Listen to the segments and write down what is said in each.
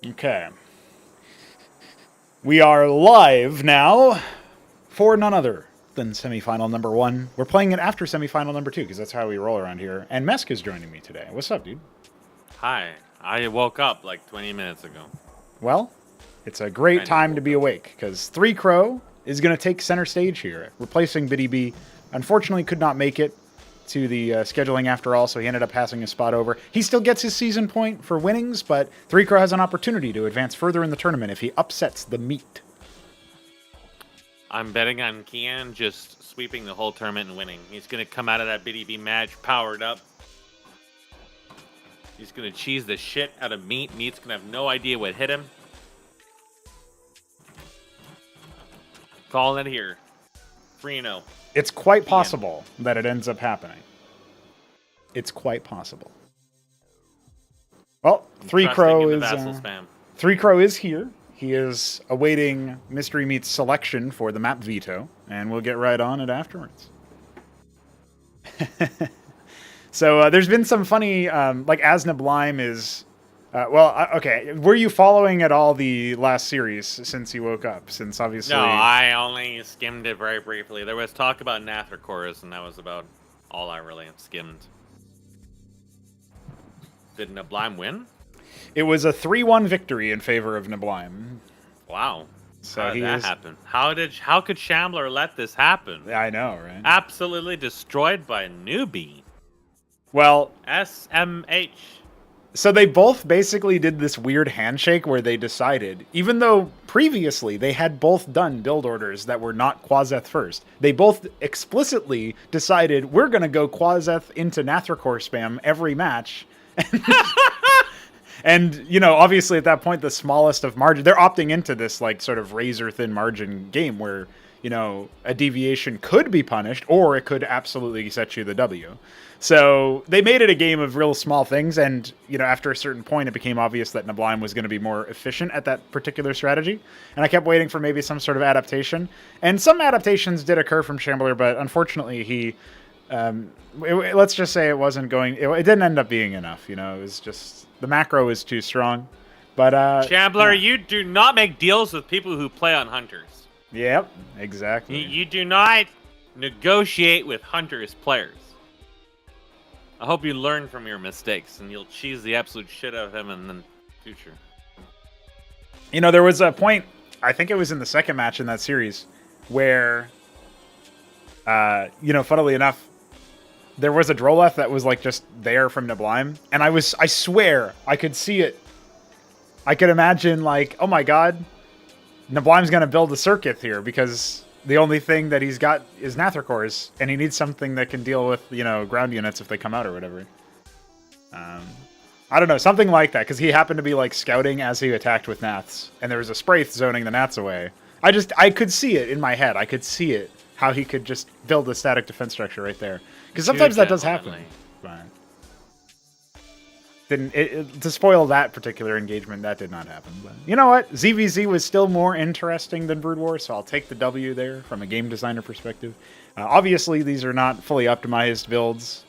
Okay. We are live now for none other than semifinal number 1. We're playing it after semifinal number 2 because that's how we roll around here. And Mesk is joining me today. What's up, dude? Hi. I woke up like 20 minutes ago. Well, it's a great time to be awake because 3 Crow is going to take center stage here, replacing Biddy B. Unfortunately, could not make it to the scheduling after all, so he ended up passing his spot over. He still gets his season point for winnings, but 3 Crow has an opportunity to advance further in the tournament if he upsets the meat. I'm betting on Kian just sweeping the whole tournament and winning. He's going to come out of that BDB match powered up. He's going to cheese the shit out of Meat. Meat's going to have no idea what hit him. Calling it here. 3-0. It's quite possible that it ends up happening. It's quite possible. Well, 3 Crow is here. He is awaiting Mystery Meat's selection for the map veto, and we'll get right on it afterwards. So there's been some funny, like Asna Blime is, okay. Were you following at all the last series since you woke up? Since obviously, No, I only skimmed it very briefly. There was talk about Nather Chorus, and that was about all I really skimmed. Did Nablime win? It was a 3-1 victory in favor of Nablime. Wow. So how did that happen? How could Shambler let this happen? I know, right? Absolutely destroyed by a newbie. Well, SMH. So they both basically did this weird handshake where they decided, even though previously they had both done build orders that were not Quazeth first, they both explicitly decided we're going to go Quazeth into Nathracor spam every match. And, you know, obviously at that point, the smallest of margin, they're opting into this like sort of razor thin margin game where, you know, a deviation could be punished or it could absolutely set you the W. So they made it a game of real small things. And, you know, after a certain point, it became obvious that Nablime was going to be more efficient at that particular strategy. And I kept waiting for maybe some sort of adaptation. And some adaptations did occur from Shambler, but unfortunately he, let's just say it wasn't going, it didn't end up being enough. You know, it was just, the macro is too strong. But, Shambler, you do not make deals with people who play on Hunters. Yep, exactly. You do not negotiate with Hunters players. I hope you learn from your mistakes and you'll cheese the absolute shit out of him in the future. You know, there was a point, I think it was in the second match in that series, where, you know, funnily enough, there was a Droleth that was like just there from Nablime, and I swear, I could see it. I could imagine like, oh my god, Nablime's going to build a circuit here because the only thing that he's got is Nathracors, and he needs something that can deal with, you know, ground units if they come out or whatever. I don't know, something like that, because he happened to be like scouting as he attacked with Naths, and there was a Spraith zoning the Nats away. I could see it in my head. I could see it, how he could just build a static defense structure right there. Because sometimes that does happen. But to spoil that particular engagement, that did not happen. But you know what? ZVZ was still more interesting than Brood War, so I'll take the W there from a game designer perspective. Obviously, these are not fully optimized builds.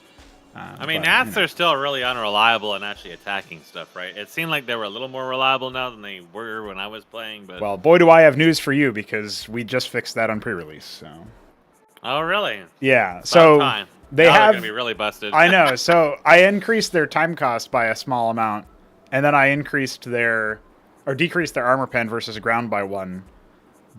I mean, Nats are still really unreliable in actually attacking stuff, right? It seemed like they were a little more reliable now than they were when I was playing. But well, boy, do I have news for you, because we just fixed that on pre-release. So. Oh, really? Yeah. So they now have they're gonna be really busted. I know. So I increased their time cost by a small amount, and then I decreased their armor pen versus ground by 1.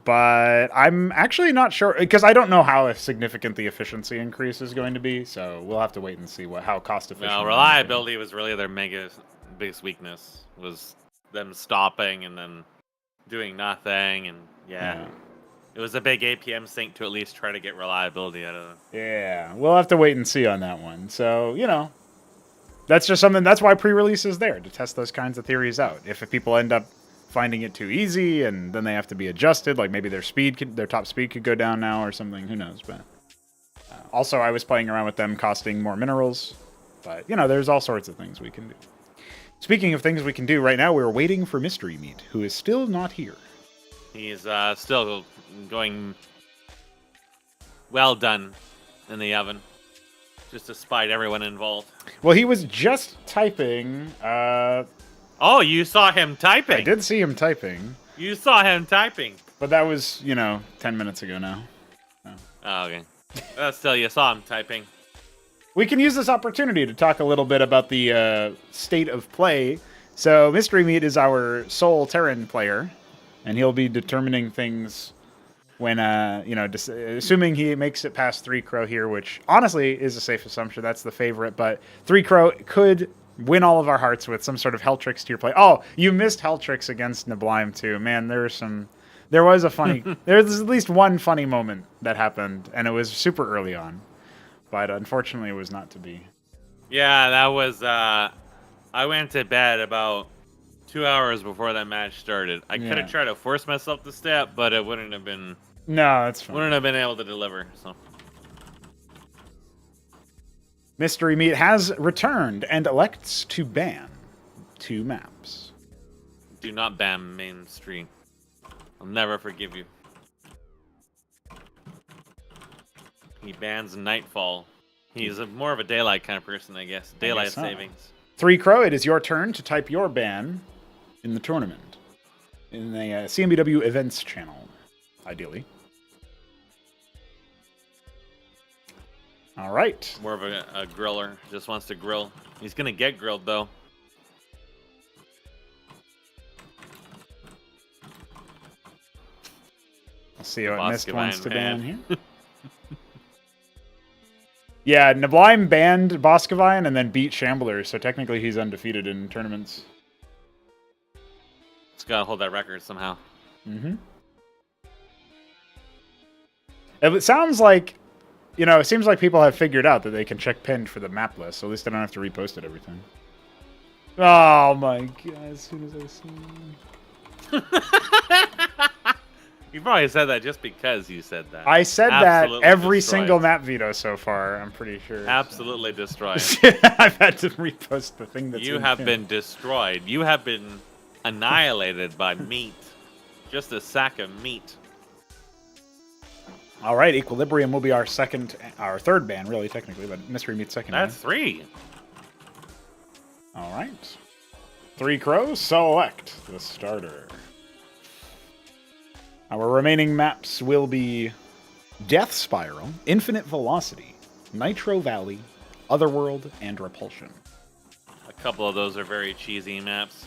But I'm actually not sure, because I don't know how significant the efficiency increase is going to be. So we'll have to wait and see how cost efficient. Well, reliability was really their biggest weakness, was them stopping and then doing nothing, and yeah. It was a big APM sink to at least try to get reliability out of them. Yeah, we'll have to wait and see on that one. So, you know, that's just something, that's why pre-release is there, to test those kinds of theories out. If people end up finding it too easy and then they have to be adjusted, like maybe their top speed could go down now or something, who knows. But also, I was playing around with them costing more minerals. But, you know, there's all sorts of things we can do. Speaking of things we can do, right now we're waiting for Mystery Meat, who is still not here. He's still going well done in the oven, just to spite everyone involved. Well, he was just typing Oh, you saw him typing. I did see him typing. You saw him typing. But that was, 10 minutes ago now. No. Oh, okay. Still, you saw him typing. We can use this opportunity to talk a little bit about the state of play. So Mystery Meat is our sole Terran player, and he'll be determining things when, assuming he makes it past 3 Crow here, which honestly is a safe assumption. That's the favorite, but 3 Crow could win all of our hearts with some sort of Helltrix to your play. Oh, you missed Helltrix against Nablime too. Man, there's at least one funny moment that happened, and it was super early on. But unfortunately, it was not to be. Yeah, that was, I went to bed about 2 hours before that match started. I could have tried to force myself to stay up, but it wouldn't have been... No, that's fine. Wouldn't have been able to deliver, so... Mystery Meat has returned and elects to ban 2 maps. Do not ban Main Street. I'll never forgive you. He bans Nightfall. He's more of a daylight kind of person, I guess. Daylight savings. 3 Crow, it is your turn to type your ban in the tournament. In the CMBW events channel, ideally. All right. More of a griller. Just wants to grill. He's going to get grilled, though. Let's see what Mist wants to ban here. here. Yeah, Nablime banned Boskevine and then beat Shambler, so technically he's undefeated in tournaments. Just got to hold that record somehow. Mm-hmm. It sounds like... it seems like people have figured out that they can check pinned for the map list, so at least they don't have to repost it every time. Oh my god, as soon as I see it. You probably said that just because you said that. I said that every single map veto so far, I'm pretty sure. Absolutely destroyed. I've had to repost the thing that's You have been destroyed. You have been annihilated by meat. Just a sack of meat. All right, Equilibrium will be our third ban, really, technically, but Mystery Meat's second ban. That's 3. All right. 3 Crows, select the starter. Our remaining maps will be Death Spiral, Infinite Velocity, Nitro Valley, Otherworld, and Repulsion. A couple of those are very cheesy maps.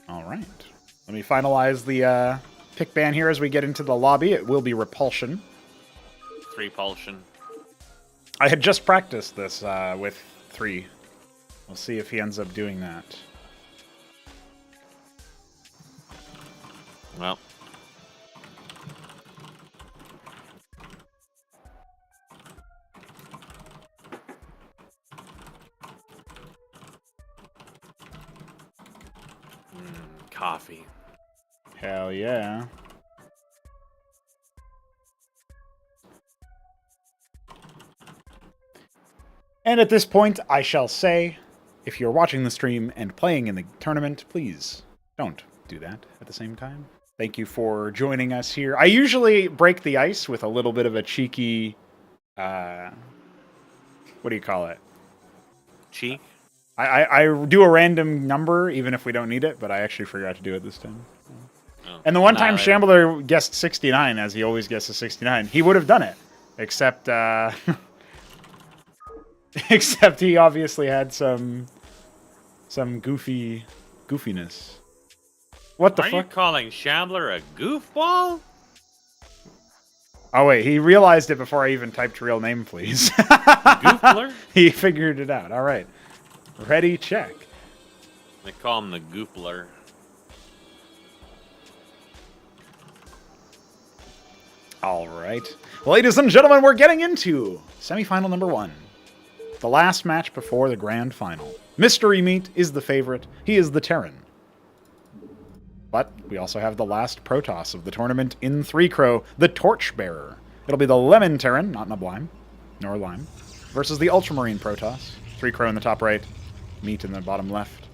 All right. Let me finalize the pick ban here as we get into the lobby. It will be Repulsion. Repulsion. I had just practiced this with 3. We'll see if he ends up doing that. Well. Coffee. Hell yeah. And at this point, I shall say, if you're watching the stream and playing in the tournament, please don't do that at the same time. Thank you for joining us here. I usually break the ice with a little bit of a cheeky, what do you call it? Cheek? I do a random number, even if we don't need it, but I actually forgot to do it this time. Oh, and the one time Shambler guessed 69, as he always guesses 69, he would have done it. Except, except he obviously had some goofiness. What the fuck? Are you calling Shambler a goofball? Oh, wait. He realized it before I even typed real name, please. Goofler? He figured it out. All right. Ready, check. They call him the Goopler. All right. Ladies and gentlemen, we're getting into semifinal number 1. The last match before the grand final. Mystery Meat is the favorite. He is the Terran. But we also have the last Protoss of the tournament in 3 Crow, the Torchbearer. It'll be the Lemon Terran, not Nablime, nor Lime, versus the Ultramarine Protoss. 3 Crow in the top right, Meat in the bottom left.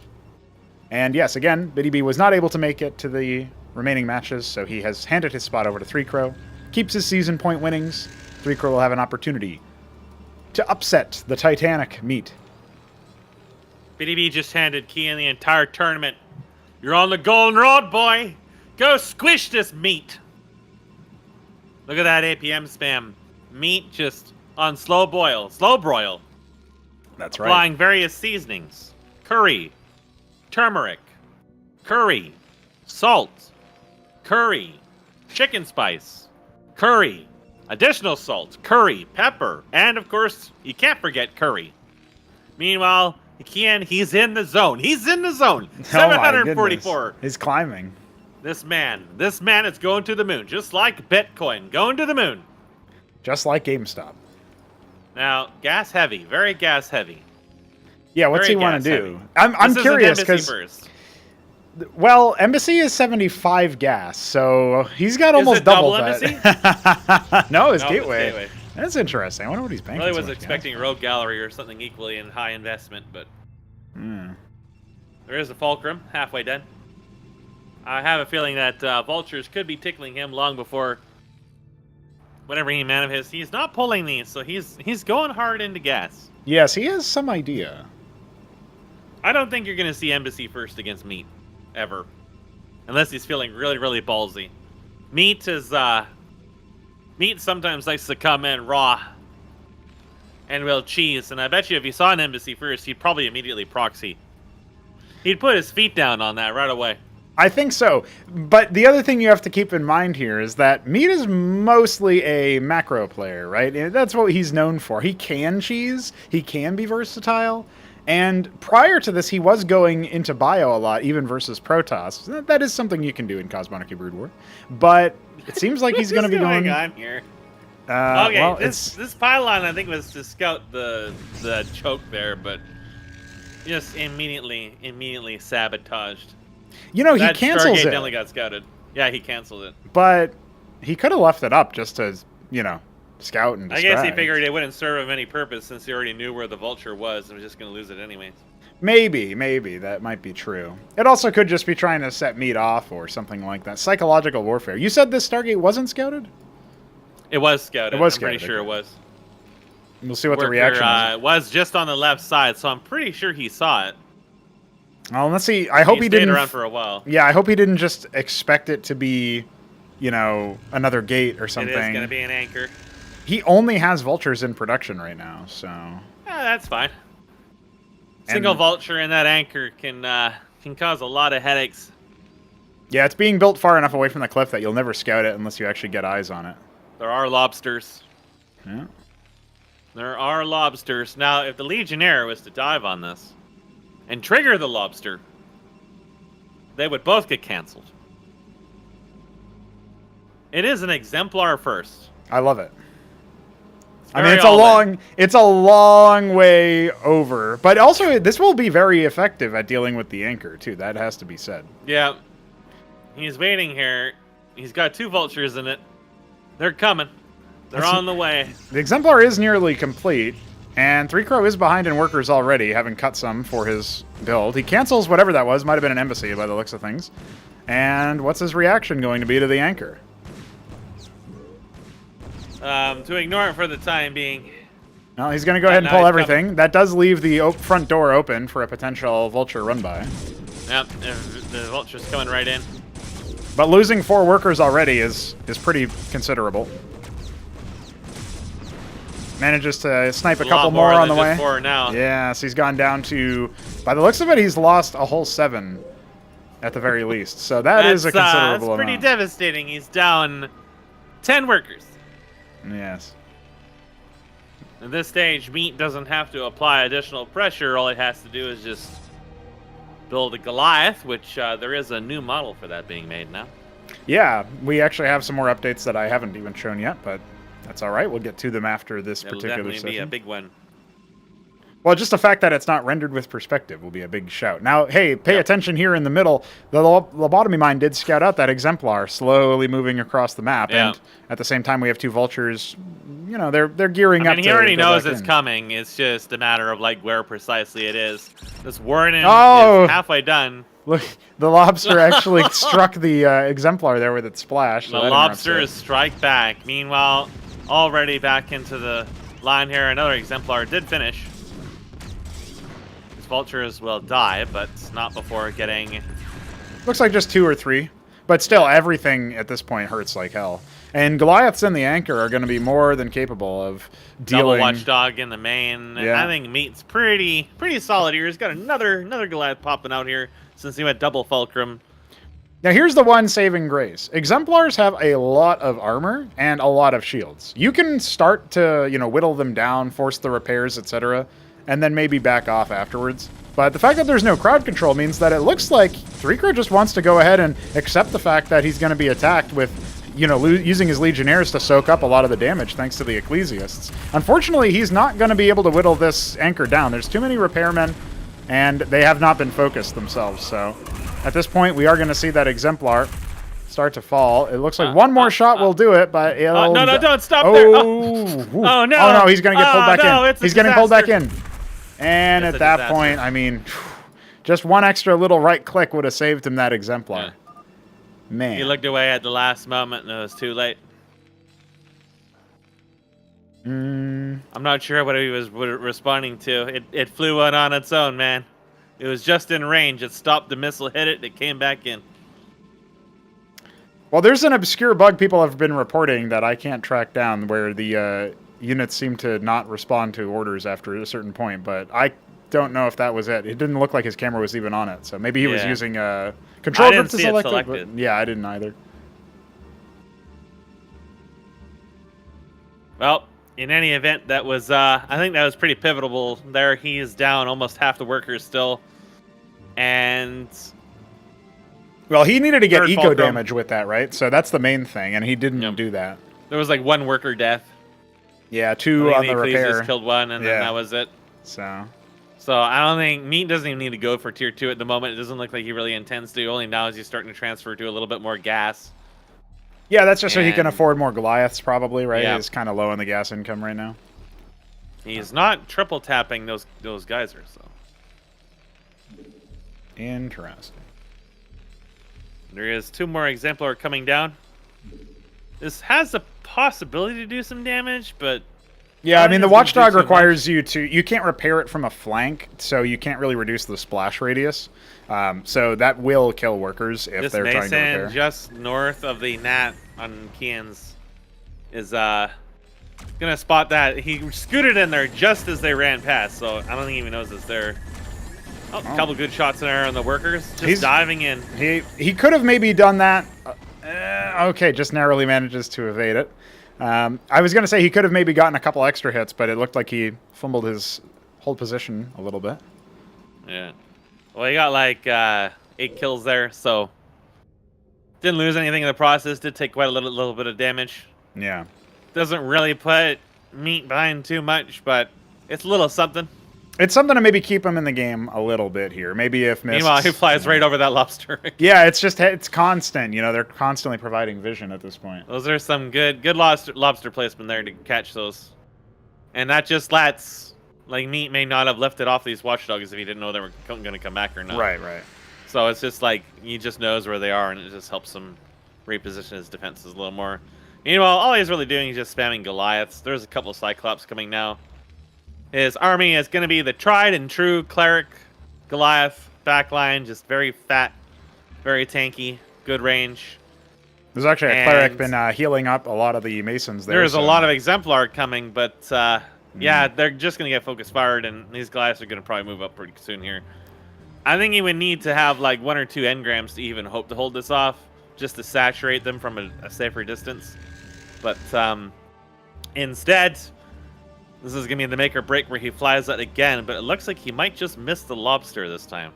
And yes, again, Biddy B was not able to make it to the remaining matches, so he has handed his spot over to 3 Crow. Keeps his season point winnings. 3 Crow will have an opportunity to upset the Titanic Meat BDB just handed Kian the entire tournament. You're on the golden road, boy. Go squish this meat. Look at that APM spam. Meat just on slow boil, slow broil. That's right. Applying various seasonings. Curry, turmeric, curry, salt, curry, chicken spice, curry, additional salt, curry, pepper, and of course, you can't forget curry. Meanwhile, Kian, he's in the zone. He's in the zone. 744. He's climbing. This man is going to the moon, just like Bitcoin, going to the moon. Just like GameStop. Now, gas heavy, very gas heavy. Yeah, what's Very he want to gas do? heavy. I'm This is curious an because, Embassy well, Embassy is 75 gas, so he's got Is almost it double double that. No, his Gateway. That's interesting. I wonder what he's banking. I really so was much expecting Rogue Gallery or something equally in high investment, but gas. there is a Fulcrum halfway done. I have a feeling that Vultures could be tickling him long before whatever he man of his. He's not pulling these, so he's going hard into gas. Yes, he has some idea. I don't think you're going to see Embassy first against Meat, ever. Unless he's feeling really, really ballsy. Meat is, Meat sometimes likes to come in raw and will cheese, and I bet you if he saw an Embassy first, he'd probably immediately proxy. He'd put his feet down on that right away. I think so. But the other thing you have to keep in mind here is that Meat is mostly a macro player, right? That's what he's known for. He can cheese. He can be versatile. And prior to this, he was going into bio a lot, even versus Protoss. That is something you can do in Cosmonarchy Brood War. But it seems like he's going to be going on here. Okay, well, this pylon I think was to scout the choke there, but just immediately sabotaged. You know, he that cancels Stargate it. definitely got scouted. Yeah, he canceled it. But he could have left it up just to, you know, scout and distract. I guess he figured it wouldn't serve him any purpose since he already knew where the Vulture was and was just going to lose it anyways. Maybe that might be true. It also could just be trying to set Meat off or something like that. Psychological warfare. You said this Stargate wasn't scouted? It was scouted. It was I'm pretty scouted, sure okay. it was. We'll see what the reaction is. It was just on the left side, so I'm pretty sure he saw it. Well, let's see. I hope he stayed didn't. around for a while. Yeah, I hope he didn't just expect it to be, you know, another gate or something. It is going to be an anchor. He only has vultures in production right now, so. Yeah, that's fine. Single vulture in that anchor can cause a lot of headaches. Yeah, it's being built far enough away from the cliff that you'll never scout it unless you actually get eyes on it. There are lobsters. Yeah. There are lobsters. Now, if the Legionnaire was to dive on this and trigger the lobster, they would both get canceled. It is an exemplar first. I love it. I Very mean, it's a long way over, but also this will be very effective at dealing with the anchor too. That has to be said. Yeah, he's waiting here. He's got two vultures in it. They're coming. They're on the way. The exemplar is nearly complete, and 3Crow is behind in workers already, having cut some for his build. He cancels whatever that was. Might have been an embassy by the looks of things. And what's his reaction going to be to the anchor? To ignore it for the time being. No, he's going to go ahead and pull everything. That does leave the front door open for a potential vulture run-by. Yep, the vulture's coming right in. But losing 4 workers already is pretty considerable. Manages to snipe a couple more on the way. 4 now. Yeah, so he's gone down to, by the looks of it, he's lost a whole 7 at the very least. So that's a considerable amount. That's pretty devastating. He's down 10 workers. Yes. At this stage, Meat doesn't have to apply additional pressure. All it has to do is just build a Goliath, which there is a new model for that being made now. Yeah, we actually have some more updates that I haven't even shown yet, but that's all right. We'll get to them after this particular session. It'll definitely be a big one. Well, just the fact that it's not rendered with perspective will be a big shout. Now, hey, pay attention here in the middle. The lobotomy mine did scout out that exemplar, slowly moving across the map, and at the same time, we have 2 vultures. You know, they're gearing up. I mean, he already knows it's coming. It's just a matter of like where precisely it is. This Warden is halfway done. Look, the lobster actually struck the exemplar there with its splash. The lobster is strike back. Meanwhile, already back into the line here. Another exemplar did finish. Vultures will die, but not before getting... Looks like just 2 or 3. But still, everything at this point hurts like hell. And Goliaths and the Anchor are going to be more than capable of dealing... Double Watchdog in the main. Yeah. I think Meat's pretty solid here. He's got another Goliath popping out here since he went double Fulcrum. Now here's the one saving grace. Exemplars have a lot of armor and a lot of shields. You can start to, whittle them down, force the repairs, etc., and then maybe back off afterwards. But the fact that there's no crowd control means that it looks like Threeker just wants to go ahead and accept the fact that he's going to be attacked with, using his Legionnaires to soak up a lot of the damage thanks to the Ecclesiasts. Unfortunately, he's not going to be able to whittle this Anchor down. There's too many repairmen, and they have not been focused themselves, so... At this point, we are going to see that Exemplar start to fall. It looks like one more shot will do it, but it'll... no, don't stop there. Oh, no. Oh, no, he's going to get pulled back in. He's getting pulled back in. And It's at a that disaster. point, I mean, just one extra little right click would have saved him that Exemplar. Yeah. Man. He looked away at the last moment, and it was too late. I'm not sure what he was responding to. It flew on its own, man. It was just in range. It stopped the missile, hit it, it came back in. Well, there's an obscure bug people have been reporting that I can't track down where the units seem to not respond to orders after a certain point, but I don't know if that was it. It didn't look like his camera was even on it, so maybe he was using a control group to select it. But yeah, I didn't either. Well, in any event, that was I think that was pretty pivotal there. He is down almost half the workers still. And well, he needed to get eco Fulcrum. damage with that, right? So that's the main thing, and he didn't do that. There was like 1 worker death. Yeah, 2 on the repair. Killed 1, and then that was it. So I don't think Meat doesn't even need to go for tier 2 at the moment. It doesn't look like he really intends to. Only now is he starting to transfer to a little bit more gas. yeah, that's just so he can afford more Goliaths, probably, right? Yeah. He's kind of low on the gas income right now. He's not triple tapping those geysers, though. Interesting. There is 2 more Exemplar coming down. This has the possibility to do some damage, but... Yeah, I mean, the Watchdog requires you to... You can't repair it from a flank, so you can't really reduce the splash radius. So that will kill workers if they're trying to repair. Just north of the Nat on Kian's is gonna spot that. He scooted in there just as they ran past, so I don't think he even knows it's there. Oh, a couple good shots in there on the workers. He's diving in. He could have maybe done that. Okay, just narrowly manages to evade it. I was going to say he could have maybe gotten a couple extra hits, but it looked like he fumbled his hold position a little bit. Yeah. Well, he got like 8 kills there, so didn't lose anything in the process. Did take quite a little bit of damage. Yeah. Doesn't really put Meat behind too much, but it's a little something. It's something to maybe keep him in the game a little bit here. Maybe if missed. Meanwhile, he flies right over that lobster. Yeah, it's constant. They're constantly providing vision at this point. Those are some good lobster placement there to catch those. And that just lets, like, Meat may not have lifted off these watchdogs if he didn't know they were going to come back or not. Right. So it's just like, he just knows where they are, and it just helps him reposition his defenses a little more. Meanwhile, all he's really doing is just spamming Goliaths. There's a couple of Cyclops coming now. His army is going to be the tried and true Cleric Goliath backline, just very fat, very tanky, good range. There's actually a Cleric been healing up a lot of the Masons there. There's a lot of Exemplar coming, but yeah, they're just going to get focus fired, and these Goliaths are going to probably move up pretty soon here. I think he would need to have like 1 or 2 engrams to even hope to hold this off, just to saturate them from a safer distance. But instead... This is going to be the make or break where he flies that again, but it looks like he might just miss the lobster this time.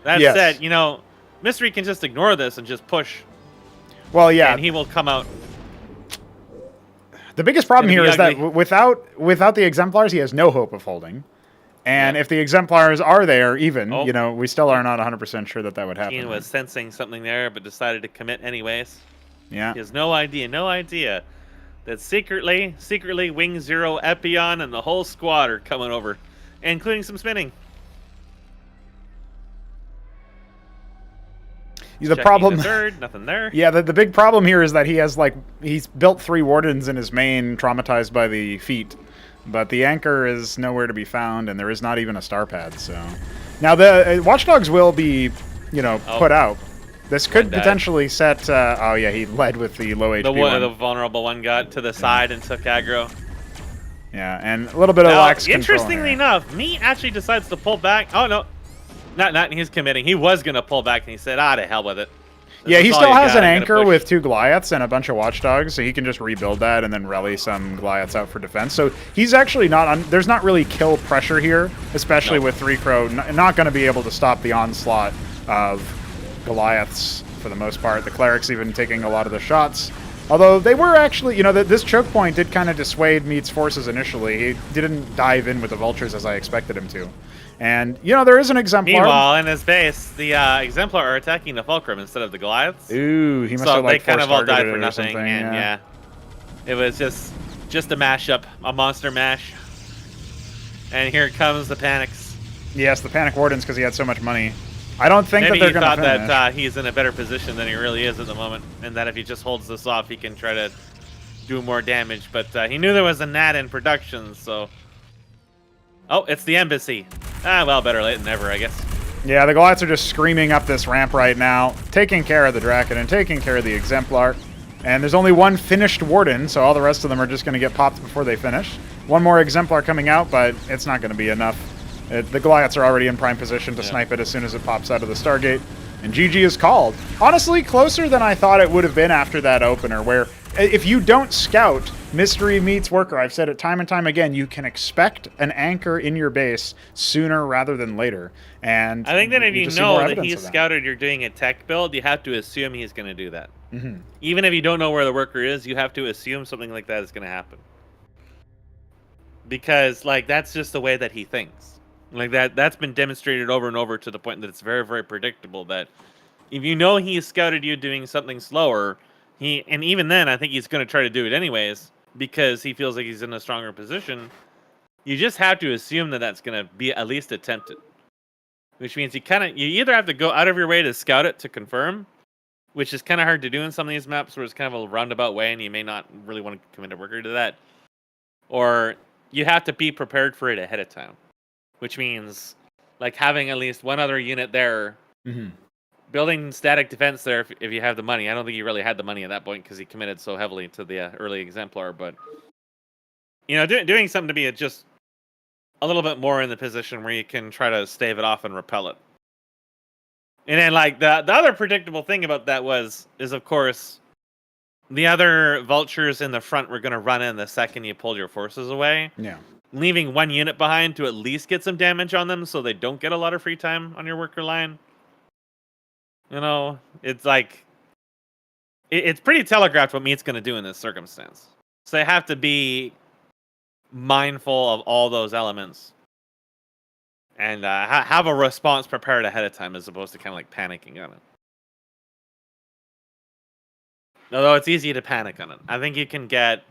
That said, Mystery can just ignore this and just push. Well, yeah. And he will come out. The biggest problem here is that without the Exemplars, he has no hope of holding. And if the Exemplars are there, even, we still are not 100% sure that would happen. Ian was sensing something there, but decided to commit anyways. Yeah. He has no idea that secretly Wing Zero, Epion, and the whole squad are coming over, including some spinning. The problem, third, nothing there. Yeah, the big problem here is that he's built 3 Wardens in his main, traumatized by the feat. But the anchor is nowhere to be found, and there is not even a star pad. So now the Watchdogs will be, put out. This could potentially set. Oh yeah, he led with the low HP one. The vulnerable one got to the side and took aggro. Yeah, and a little bit of lax control. Interestingly enough, Meat actually decides to pull back. Oh no, not he's committing. He was gonna pull back, and he said, "Ah, to hell with it." Yeah, he still has an anchor with 2 Goliaths and a bunch of Watchdogs, so he can just rebuild that and then rally some Goliaths out for defense. So he's actually not there's not really kill pressure here, especially with 3Crow not going to be able to stop the onslaught of Goliaths for the most part. The Clerics even taking a lot of the shots. Although they were actually, this choke point did kind of dissuade Meat's forces initially. He didn't dive in with the Vultures as I expected him to. And, there is an Exemplar. Meanwhile, in his base, the Exemplar are attacking the Fulcrum instead of the Goliaths. Ooh, he must have, like, they kind of all died for nothing. nothing. And, yeah. It was just a mashup, a monster mash. And here comes the Panics. Yes, the Panic Wardens, because he had so much money. I don't think that they're going to finish. Maybe he thought that he's in a better position than he really is at the moment, and that if he just holds this off, he can try to do more damage. But he knew there was a Nat in production, so... Oh, it's the Embassy. Ah, well, better late than never, I guess. Yeah, the Goliaths are just screaming up this ramp right now, taking care of the Draken and taking care of the Exemplar. And there's only one finished Warden, so all the rest of them are just going to get popped before they finish. One more Exemplar coming out, but it's not going to be enough. The Goliaths are already in prime position to snipe it as soon as it pops out of the Stargate. And GG is called. Honestly, closer than I thought it would have been after that opener, where if you don't scout Mystery Meets Worker, I've said it time and time again, you can expect an anchor in your base sooner rather than later. And I think that if you know that he's scouted you're doing a tech build, you have to assume he's going to do that. Mm-hmm. Even if you don't know where the worker is, you have to assume something like that is going to happen. Because, that's just the way that he thinks. That's been demonstrated over and over to the point that it's very, very predictable that if you know he's scouted you doing something slower, and even then, I think he's going to try to do it anyways because he feels like he's in a stronger position. You just have to assume that that's going to be at least attempted, which means you either have to go out of your way to scout it to confirm, which is kind of hard to do in some of these maps where it's kind of a roundabout way and you may not really want to commit a worker to that, or you have to be prepared for it ahead of time. Which means, having at least one other unit there, building static defense there if you have the money. I don't think he really had the money at that point because he committed so heavily to the early Exemplar. But, doing something to be just a little bit more in the position where you can try to stave it off and repel it. And then, the other predictable thing about that is of course, the other Vultures in the front were going to run in the second you pulled your forces away. Yeah. Leaving one unit behind to at least get some damage on them so they don't get a lot of free time on your worker line. It's it's pretty telegraphed what Meat's going to do in this circumstance. So they have to be mindful of all those elements and have a response prepared ahead of time as opposed to kind of panicking on it. Although it's easy to panic on it. I think you can get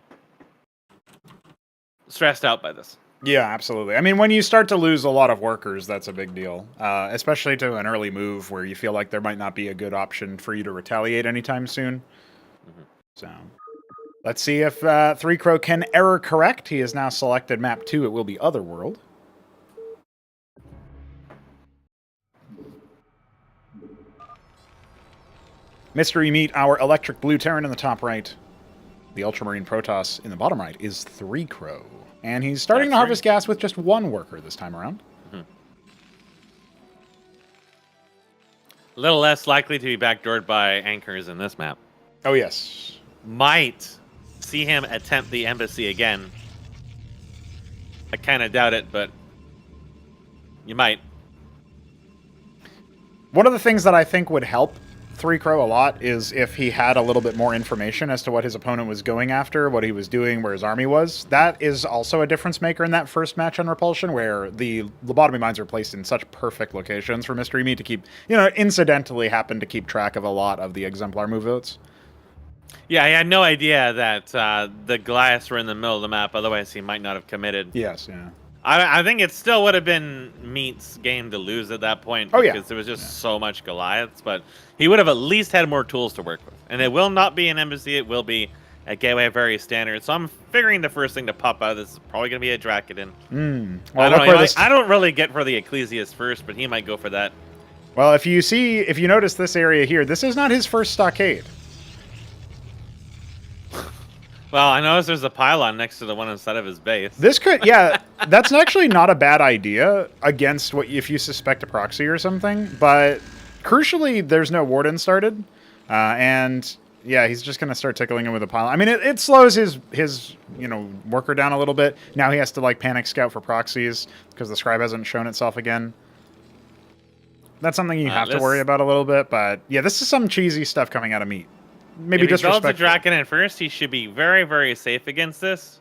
stressed out by this. Yeah, absolutely. I mean, when you start to lose a lot of workers, that's a big deal, especially to an early move where you feel like there might not be a good option for you to retaliate anytime soon. So let's see if 3Crow can error correct. He has now selected map 2. It will be Otherworld. Mystery Meat, our electric blue Terran in the top right. The Ultramarine Protoss in the bottom right is 3Crow. And he's starting to harvest gas with just one worker this time around. A little less likely to be backdoored by anchors in this map. Oh, yes. Might see him attempt the Embassy again. I kind of doubt it, but you might. One of the things that I think would help 3Crow a lot is if he had a little bit more information as to what his opponent was going after, what he was doing, where his army was. That is also a difference maker in that first match on Repulsion, where the lobotomy mines are placed in such perfect locations for Mystery Meat to keep, incidentally happen to keep track of a lot of the Exemplar move votes. Yeah, I had no idea that the Goliaths were in the middle of the map, otherwise he might not have committed. Yes, yeah. I think it still would have been Meat's game to lose at that point because there was just so much Goliaths, but he would have at least had more tools to work with. And it will not be an Embassy, it will be at Gateway very standard. So I'm figuring the first thing to pop out of this is probably going to be a Dracodon. Well, I don't really get for the Ecclesiast first, but he might go for that. Well, if you notice this area here, this is not his first stockade. Well, I noticed there's a pylon next to the one inside of his base. This could, yeah, that's actually not a bad idea against what if you suspect a proxy or something. But crucially, there's no warden started, and yeah, he's just gonna start tickling him with a pylon. I mean, it slows his worker down a little bit. Now he has to like panic scout for proxies because the scribe hasn't shown itself again. That's something you have to worry about a little bit. But yeah, this is some cheesy stuff coming out of meat. Maybe disrespectful. If he builds a Dracodon first, he should be very, very safe against this.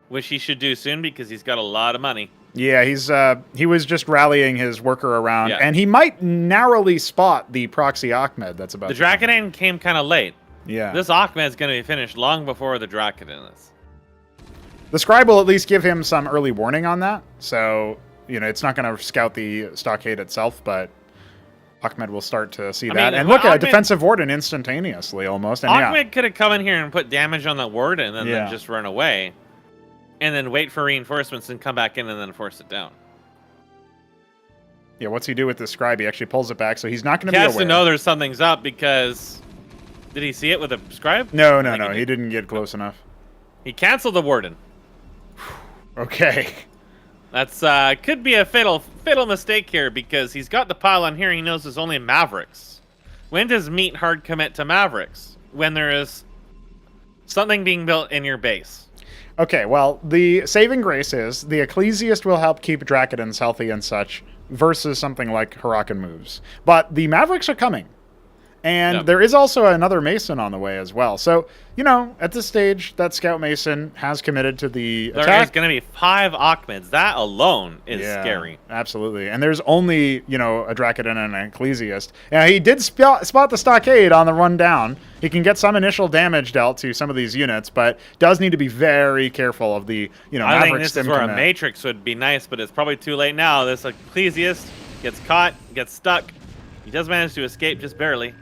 Which he should do soon because he's got a lot of money. Yeah, he was just rallying his worker around, and he might narrowly spot the proxy Ahmed that's about. The Dracodon came kind of late. Yeah, this Ahmed's going to be finished long before the Dracodon is. The scribe will at least give him some early warning on that, so it's not going to scout the stockade itself, but Ahmed will start to see that. And look at a defensive warden instantaneously almost. And Ahmed could have come in here and put damage on the warden and then just run away. And then wait for reinforcements and come back in and then force it down. Yeah, what's he do with the scribe? He actually pulls it back, so he's not going to be aware. He has to know there's something's up because... Did he see it with a scribe? No, he didn't get close enough. He canceled the warden. Okay. That's could be a fatal mistake here because he's got the pylon here and he knows there's only Mavericks. When does meat hard commit to Mavericks? When there is something being built in your base. Okay, well, the saving grace is the Ecclesiast will help keep Dracodons healthy and such versus something like Huracan moves. But the Mavericks are coming. And there is also another Mason on the way as well. So, at this stage, that Scout Mason has committed to the attack. There is going to be 5 Ahmeds. That alone is scary. Absolutely. And there's only, a Dracodon and an Ecclesiast. And he did spot the stockade on the run down. He can get some initial damage dealt to some of these units, but does need to be very careful of the, I think this is where a Matrix would be nice, but it's probably too late now. This Ecclesiast gets caught, gets stuck. He does manage to escape just barely.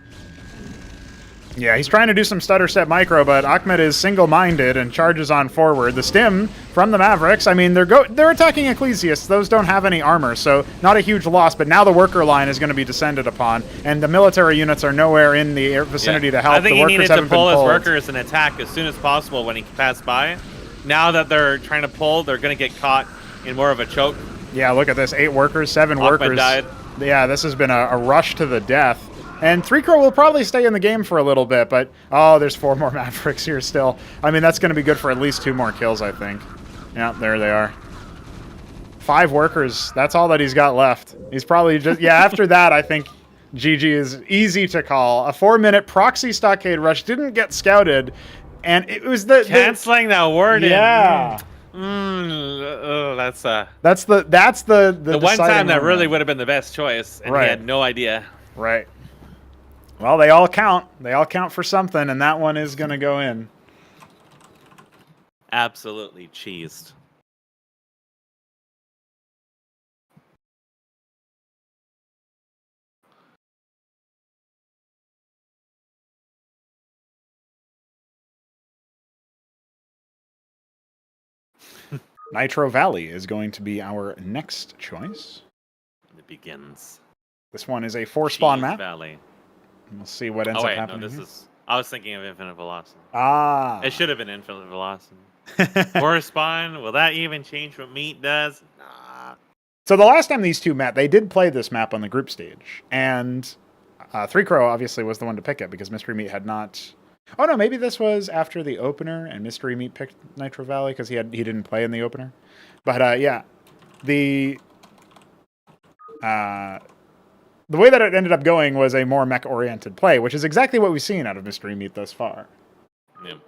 Yeah, he's trying to do some stutter step micro, but Ahmed is single-minded and charges on forward. The stim from the Mavericks, I mean, they're attacking Ecclesiasts. Those don't have any armor, so not a huge loss, but now the worker line is going to be descended upon, and the military units are nowhere in the vicinity to help. I think he needed to pull his workers and attack as soon as possible when he passed by. Now that they're trying to pull, they're going to get caught in more of a choke. Yeah, look at this. 8 workers, 7 workers. Died. Yeah, this has been a rush to the death. And 3-Crow will probably stay in the game for a little bit, but, there's 4 more Mavericks here still. I mean, that's going to be good for at least 2 more kills, I think. Yeah, there they are. 5 workers. That's all that he's got left. He's probably just... Yeah, after that, I think GG is easy to call. A 4-minute proxy stockade rush didn't get scouted, and it was canceling that warden. Yeah. That's the one time that really would have been the best choice, and he had no idea. Right. Well, they all count. They all count for something, and that one is going to go in. Absolutely cheesed. Nitro Valley is going to be our next choice. It begins. This one is a 4-spawn map. Valley. We'll see what ends up happening. No, I was thinking of Infinite Velocity. Ah. It should have been Infinite Velocity. 4-spawn, will that even change what meat does? Nah. So the last time these two met, they did play this map on the group stage. And 3-Crow obviously was the one to pick it because Mystery Meat had not... Oh no, maybe this was after the opener and Mystery Meat picked Nitro Valley because he didn't play in the opener. But yeah, the way that it ended up going was a more mech-oriented play, which is exactly what we've seen out of Mystery Meat thus far. Yep.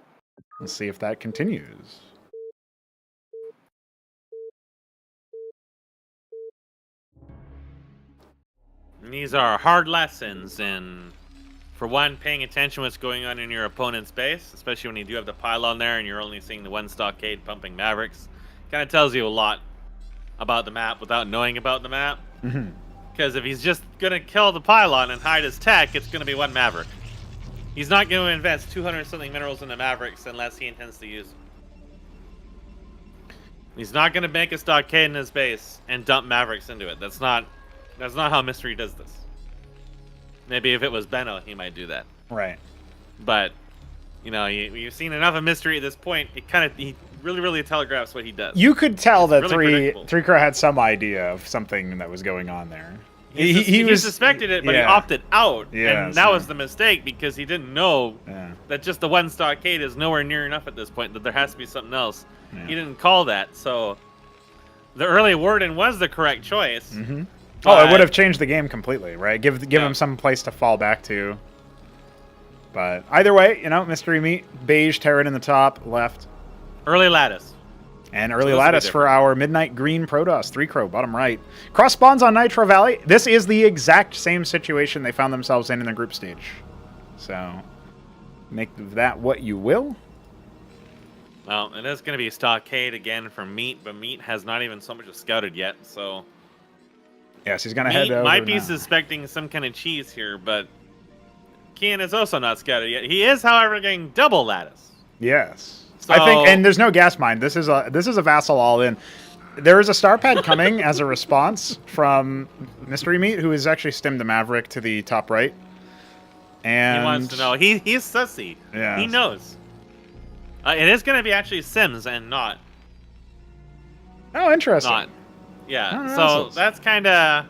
Let's see if that continues. And these are hard lessons in, for one, paying attention to what's going on in your opponent's base, especially when you do have the pylon there and you're only seeing the one stockade pumping Mavericks. Kind of tells you a lot about the map without knowing about the map. Mm-hmm. Because if he's just going to kill the pylon and hide his tech, it's going to be one Maverick. He's not going to invest 200-something minerals into Mavericks unless he intends to use them. He's not going to make a stockade in his base and dump Mavericks into it. That's not how Mystery does this. Maybe if it was Benno, he might do that. Right. But, you know, you've seen enough of Mystery at this point. He really, really telegraphs what he does. You could tell that really Three Crow had some idea of something that was going on there. He suspected it, but he opted out. Yeah, and that was the mistake because he didn't know that just the one stockade is nowhere near enough at this point, that there has to be something else. Yeah. He didn't call that. So the early Warden was the correct choice. Mm-hmm. Oh, it would have changed the game completely, right? Give him some place to fall back to. But either way, you know, Mystery Meat, beige Terran in the top, left. Early Lattice. And early Lattice for our Midnight Green Protoss, 3 Crow, bottom right. Cross spawns on Nitro Valley. This is the exact same situation they found themselves in the group stage. So, make that what you will. Well, it is going to be Stockade again for Meat, but Meat has not even so much as scouted yet, so... Yes, he's going to head over might be now. Suspecting some kind of cheese here, but Kian is also not scouted yet. He is, however, getting double Lattice. Yes. So, I think, and there's no gas mine. This is a vassal all in. There is a star pad coming as a response from Mystery Meat, who is actually stimmed the Maverick to the top right. And he wants to know. He's sussy. Yeah. He knows. It is going to be actually Sims and not. Oh, interesting. Not. Yeah. So that's kind of.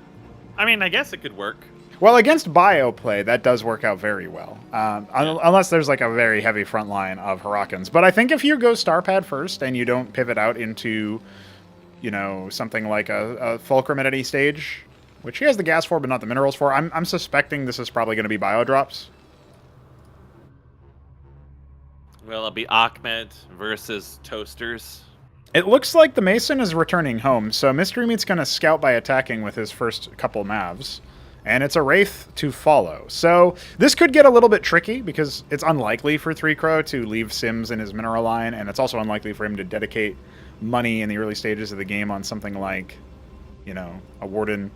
I mean, I guess it could work. Well, against bio play, that does work out very well. Unless there's like a very heavy front line of Hurricanes. But I think if you go star pad first and you don't pivot out into, you know, something like a Fulcrum at any stage, which he has the gas for but not the minerals for, I'm suspecting this is probably going to be bio drops. Will it be Ahmed versus Toasters? It looks like the Mason is returning home, so Mystery Meat's going to scout by attacking with his first couple Mavs. And it's a Wraith to follow. So this could get a little bit tricky because it's unlikely for 3 Crow to leave Sims in his mineral line, and it's also unlikely for him to dedicate money in the early stages of the game on something like, you know, a Warden,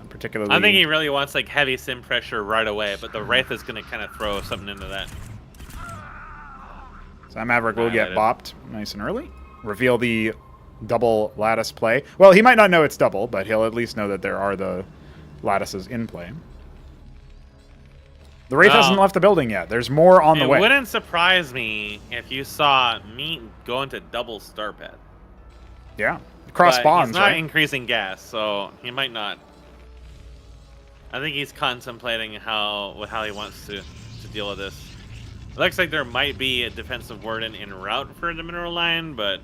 particularly. I think he really wants like heavy Sim pressure right away, but the Wraith is going to kind of throw something into that. So that Maverick will get bopped nice and early. Reveal the double Lattice play. Well, he might not know it's double, but he'll at least know that there are the Lattices in play. The Wraith hasn't left the building yet. There's more on the way. It wouldn't surprise me if you saw Meat go into double star pad. Yeah. Cross spawns, he's not increasing gas, so he might not. I think he's contemplating how he wants to deal with this. It looks like there might be a defensive Warden en route for the mineral line, but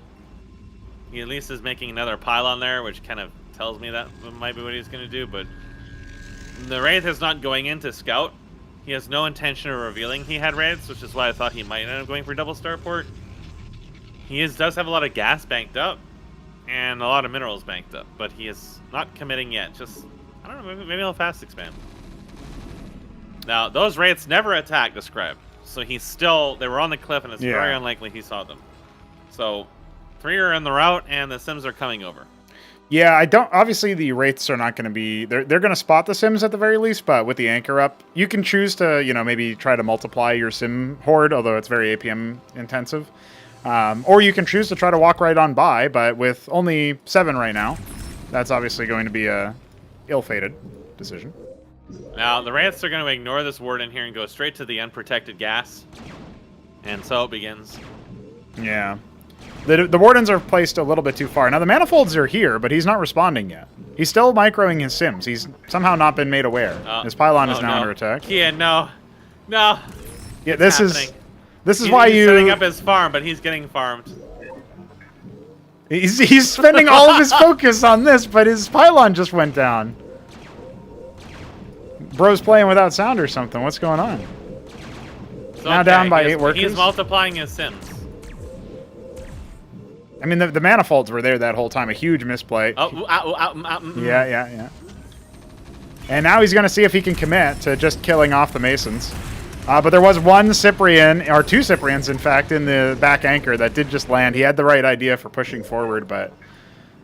he at least is making another pylon there, which kind of tells me that might be what he's going to do, but the Wraith is not going in to scout. He has no intention of revealing he had Wraiths, which is why I thought he might end up going for double starport. He does have a lot of gas banked up and a lot of minerals banked up, but he is not committing yet. Just, I don't know, maybe he'll fast expand. Now, those Wraiths never attack the Scribe, so he's still, they were on the cliff and it's very unlikely he saw them. So, 3 are in the route and the Sims are coming over. Yeah, obviously the Wraiths are not going to be, they're going to spot the Sims at the very least, but with the anchor up, you can choose to, you know, maybe try to multiply your Sim horde, although it's very APM intensive. Or you can choose to try to walk right on by, but with only 7 right now, that's obviously going to be a ill-fated decision. Now, the Wraiths are going to ignore this Warden here and go straight to the unprotected gas. And so it begins. Yeah. The Wardens are placed a little bit too far. Now, the Manifolds are here, but he's not responding yet. He's still microing his Sims. He's somehow not been made aware. His pylon is now under attack. Yeah, no. No. Yeah, this is why he's setting up his farm, but he's getting farmed. He's spending all of his focus on this, but his pylon just went down. Bro's playing without sound or something. What's going on? Now down by 8 workers. He's multiplying his Sims. I mean, the Manifolds were there that whole time. A huge misplay. Yeah. And now he's going to see if he can commit to just killing off the Masons. But there was one Cyprian, or 2 Cyprians, in fact, in the back anchor that did just land. He had the right idea for pushing forward, but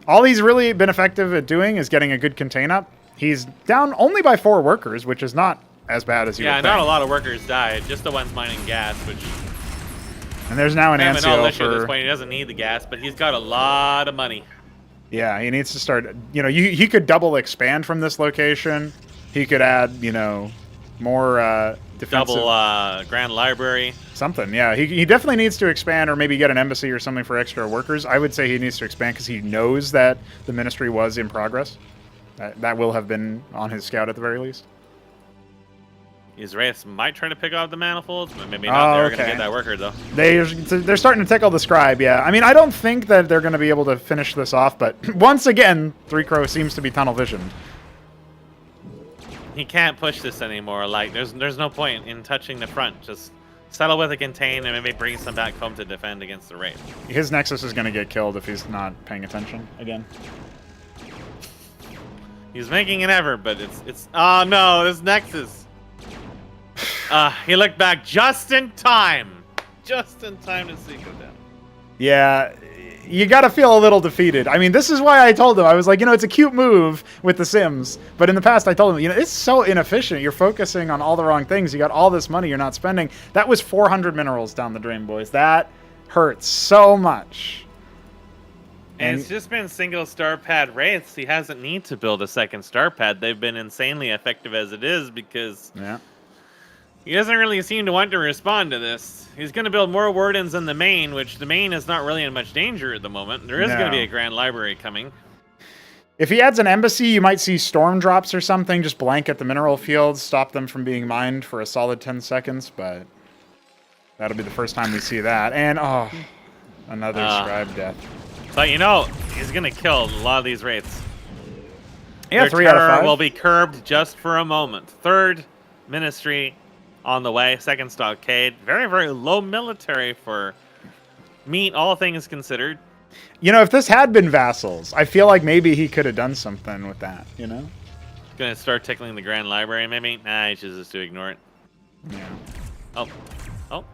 all he's really been effective at doing is getting a good contain up. He's down only by 4 workers, which is not as bad as you would Yeah, think. not a lot of workers died, just the ones mining gas, which... And there's now an Ancio at this point. He doesn't need the gas, but he's got a lot of money. Yeah, he needs to start... You know, he could double expand from this location. He could add, you know, more defensive... Double Grand Library. Something, yeah. He definitely needs to expand, or maybe get an embassy or something for extra workers. I would say he needs to expand because he knows that the ministry was in progress. That will have been on his scout at the very least. His Wraiths might try to pick off the manifolds, but maybe not. They're going to get that worker, though. They're starting to tickle the scribe, yeah. I mean, I don't think that they're going to be able to finish this off, but once again, 3Crow seems to be tunnel visioned. He can't push this anymore. Like, there's no point in touching the front. Just settle with a contain and maybe bring some back home to defend against the Wraith. His Nexus is going to get killed if he's not paying attention again. He's making an effort, but it's... Oh, no, this Nexus... he looked back just in time. Just in time to see go down. Yeah, you got to feel a little defeated. I mean, this is why I told him. I was like, you know, it's a cute move with the Sims. But in the past, I told him, you know, it's so inefficient. You're focusing on all the wrong things. You got all this money you're not spending. That was 400 minerals down the drain, boys. That hurts so much. And it's just been single star pad Wraiths. He hasn't need to build a second star pad. They've been insanely effective as it is because... Yeah. He doesn't really seem to want to respond to this. He's going to build more Wardens in the main, which the main is not really in much danger at the moment. There is going to be a Grand Library coming. If he adds an embassy, you might see storm drops or something. Just blanket the mineral fields, stop them from being mined for a solid 10 seconds, but that'll be the first time we see that. And, oh, another scribe death. But, you know, he's going to kill a lot of these Wraiths. Yeah, Their 3 out of 5. will be curbed just for a moment. Third Ministry on the way. Second stockade. Very, very low military for meat, all things considered. You know, if this had been vassals, I feel like maybe he could have done something with that, you know? Gonna start tickling the Grand Library, maybe? Nah, he chooses to ignore it. Yeah. Oh. Oh.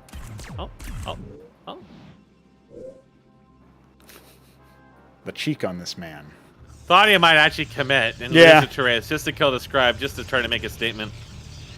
Oh. Oh. Oh. The cheek on this man. Thought he might actually commit and lose it to Wraiths just to kill the scribe, just to try to make a statement.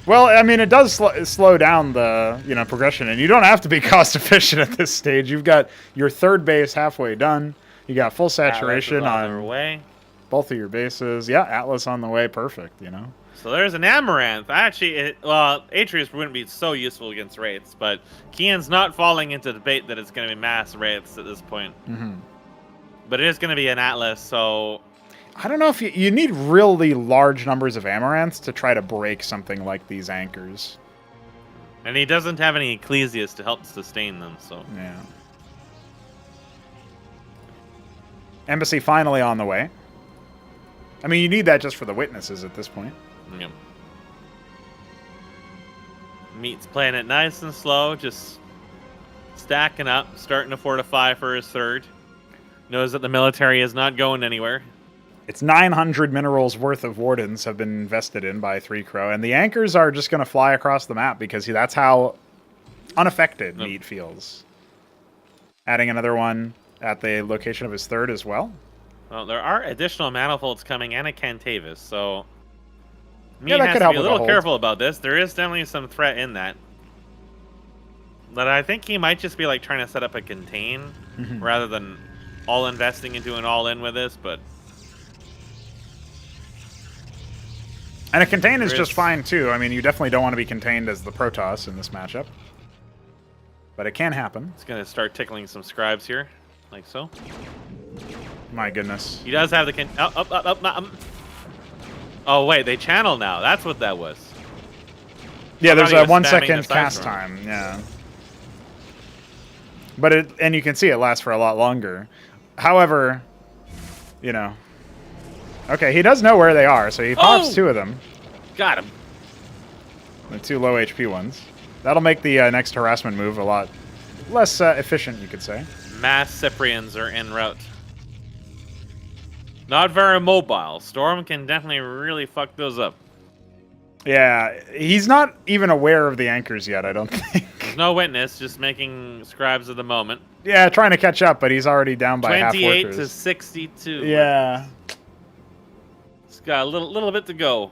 Well, I mean, it does slow down the, you know, progression, and you don't have to be cost efficient at this stage. You've got your third base halfway done. You got full saturation on both of your bases. Yeah, Atlas on the way, perfect. You know. So there's an Amaranth. Actually, Atreus wouldn't be so useful against Wraiths, but Kian's not falling into the bait that it's going to be mass Wraiths at this point. Mm-hmm. But it is going to be an Atlas, so. I don't know if you need really large numbers of Amaranths to try to break something like these anchors. And he doesn't have any Ecclesias to help sustain them, so. Yeah. Embassy finally on the way. I mean, you need that just for the witnesses at this point. Yep. Meat's playing it nice and slow, just stacking up, starting to fortify for his third. Knows that the military is not going anywhere. It's 900 minerals worth of Wardens have been invested in by 3Crow, and the anchors are just going to fly across the map because that's how unaffected Meat feels. Adding another one at the location of his third as well. Well, there are additional manifolds coming and a Cantavis, so Meat has to be a little careful about this. There is definitely some threat in that. But I think he might just be like trying to set up a contain rather than all investing into an all-in with this, but... And a contain is just fine, too. I mean, you definitely don't want to be contained as the Protoss in this matchup. But it can happen. It's going to start tickling some scribes here, like so. My goodness. He does have the... Oh, wait, they channel now. That's what that was. Yeah, there's a 1 second cast time. Yeah. But and you can see it lasts for a lot longer. However, you know... Okay, he does know where they are, so he pops 2 of them. Got him. The 2 low HP ones. That'll make the next harassment move a lot less efficient, you could say. Mass Cyprians are en route. Not very mobile. Storm can definitely really fuck those up. Yeah, he's not even aware of the anchors yet, I don't think. There's no witness, just making scribes at the moment. Yeah, trying to catch up, but he's already down by half workers. 28 to 62. Yeah. Got a little bit to go.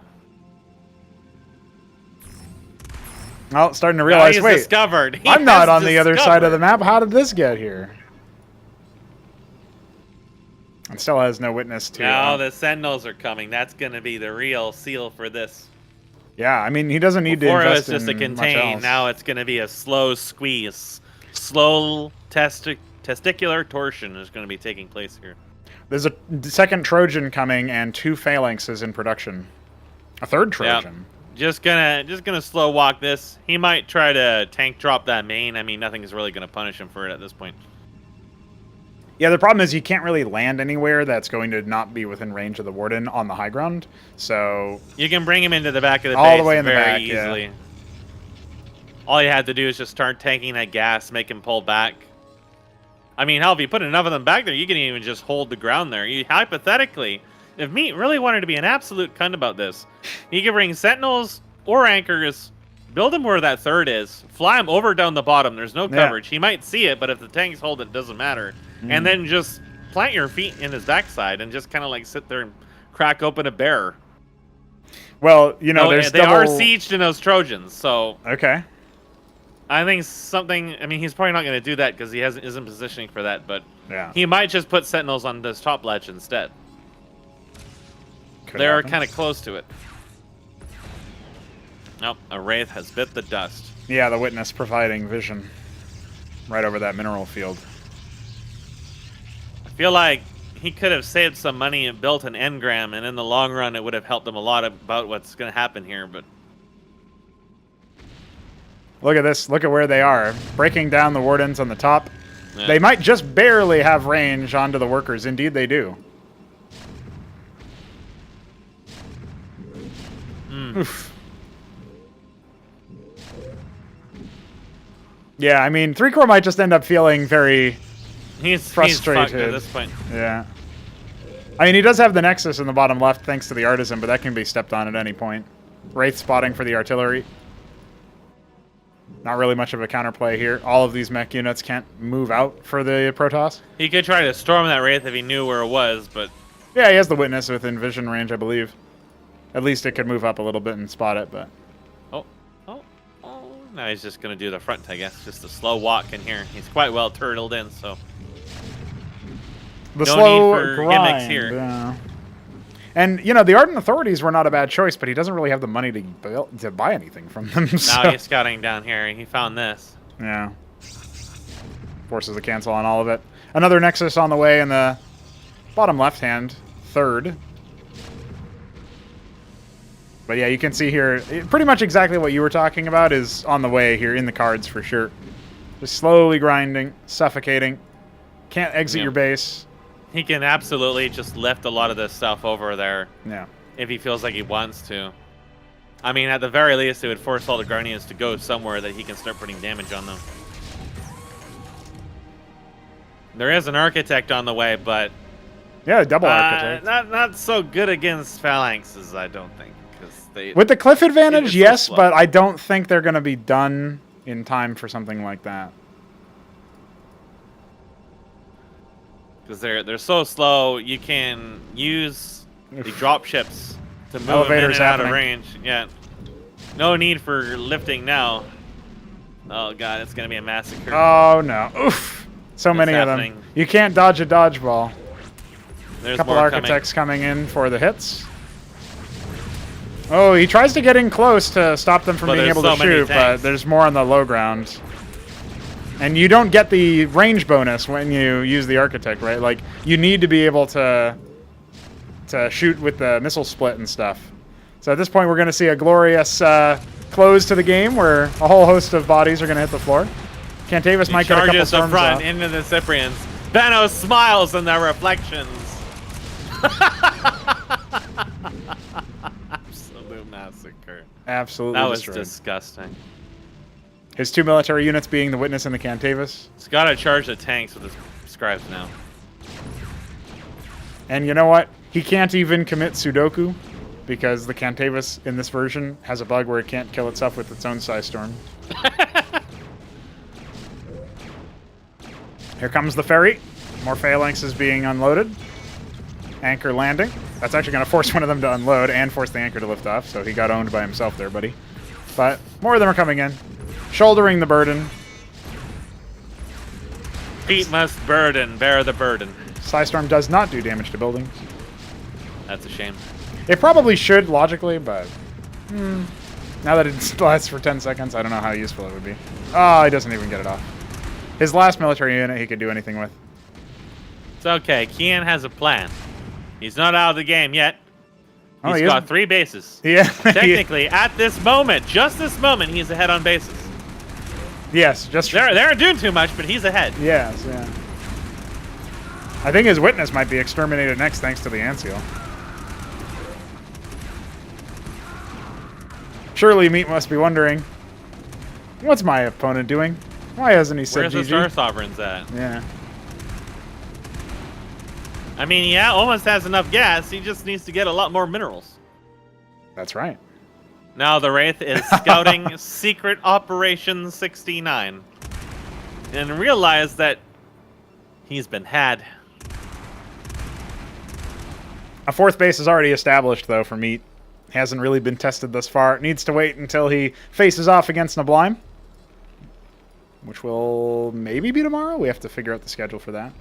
Well, starting to Now realize, he's wait, discovered. I'm not on the other side of the map. How did this get here? And still has no witness to... Now the Sentinels are coming. That's going to be the real seal for this. Yeah, I mean, he doesn't need Before to invest it was just a in much contain. else. Now it's going to be a slow squeeze. Slow testicular torsion is going to be taking place here. There's a second Trojan coming and 2 phalanxes in production. A third Trojan. Yep. Just gonna slow walk this. He might try to tank drop that main. I mean, nothing is really gonna punish him for it at this point. Yeah, the problem is you can't really land anywhere that's going to not be within range of the Warden on the high ground. So you can bring him into the back of the all base the way in the very back, easily. Yeah. All you had to do is just start tanking that gas, make him pull back. I mean, hell, if you put enough of them back there, you can even just hold the ground there. Hypothetically, if Meat really wanted to be an absolute cunt about this, he could bring Sentinels or Anchors, build him where that third is, fly him over down the bottom. There's no coverage. He might see it, but if the tanks hold it, it doesn't matter. And then just plant your feet in his backside and just kind of like sit there and crack open a bear. Well, you know, they are sieged in those Trojans, so... Okay. I think something... I mean, he's probably not going to do that because he isn't positioning for that, but yeah, he might just put Sentinels on this top ledge instead. They're kind of close to it. Nope, a Wraith has bit the dust. Yeah, the Witness providing vision right over that mineral field. I feel like he could have saved some money and built an engram, and in the long run, it would have helped him a lot about what's going to happen here, but... Look at this. Look at where they are. Breaking down the Wardens on the top. Yeah. They might just barely have range onto the workers. Indeed, they do. Oof. Yeah, I mean, 3-Core might just end up feeling very frustrated. He's fucked at this point. Yeah. I mean, he does have the Nexus in the bottom left thanks to the Artisan, but that can be stepped on at any point. Wraith spotting for the artillery. Not really much of a counterplay here. All of these mech units can't move out for the Protoss. He could try to storm that Wraith if he knew where it was, but... Yeah, he has the Witness within vision range, I believe. At least it could move up a little bit and spot it, but... Oh, now he's just going to do the front, I guess. Just a slow walk in here. He's quite well turtled in, so... The no slow need for grind, gimmicks here. Yeah. And, you know, the Ardent Authorities were not a bad choice, but he doesn't really have the money to buy anything from them. So. Now he's scouting down here, and he found this. Yeah. Forces a cancel on all of it. Another Nexus on the way in the bottom left-hand, third. But yeah, you can see here, pretty much exactly what you were talking about is on the way here in the cards for sure. Just slowly grinding, suffocating. Can't exit your base. He can absolutely just lift a lot of this stuff over there. Yeah. If he feels like he wants to. I mean, at the very least, it would force all the Guardians to go somewhere that he can start putting damage on them. There is an Architect on the way, but... Yeah, double Architect. Not so good against Phalanxes, I don't think. With the cliff advantage, yes, so but I don't think they're going to be done in time for something like that. Because they're so slow, you can use the drop ships to move them in and out of range. Yeah. No need for lifting now. Oh god, it's going to be a massacre. Oh no. Oof. So many of them. You can't dodge a dodgeball. There's a couple Architects coming in for the hits. Oh, he tries to get in close to stop them from being able to shoot, but there's more on the low ground. And you don't get the range bonus when you use the Architect, right? Like, you need to be able to shoot with the missile split and stuff. So at this point, we're going to see a glorious close to the game where a whole host of bodies are going to hit the floor. Cantavis might get a couple storms the front off. into the Cyprians. Beno smiles in their reflections. Absolute massacre. Absolutely That was destroyed. disgusting. His 2 military units being the Witness and the Cantavis. He's got to charge the tanks with his scribes now. And you know what? He can't even commit Sudoku because the Cantavis in this version has a bug where it can't kill itself with its own Psy Storm. Here comes the ferry. More phalanxes being unloaded. Anchor landing. That's actually going to force one of them to unload and force the anchor to lift off, so he got owned by himself there, buddy. But more of them are coming in. Shouldering the burden. Feet must bear the burden. Psystorm does not do damage to buildings. That's a shame. It probably should, logically, but... now that it lasts for 10 seconds, I don't know how useful it would be. Oh, he doesn't even get it off. His last military unit he could do anything with. It's okay. Kian has a plan. He's not out of the game yet. He's got 3 bases. Yeah. Technically, at this moment, just this moment, he's ahead on bases. Yes, just... They aren't doing too much, but he's ahead. Yes, yeah. I think his witness might be exterminated next thanks to the Anseal. Surely Meat must be wondering, what's my opponent doing? Why hasn't he said Where's the GG? Star Sovereigns at? Yeah. I mean, he almost has enough gas. He just needs to get a lot more minerals. That's right. Now the Wraith is scouting Secret Operation 69 and realize that he's been had. A 4th base is already established, though, for Meat. Hasn't really been tested thus far. Needs to wait until he faces off against Nablime, which will maybe be tomorrow. We have to figure out the schedule for that.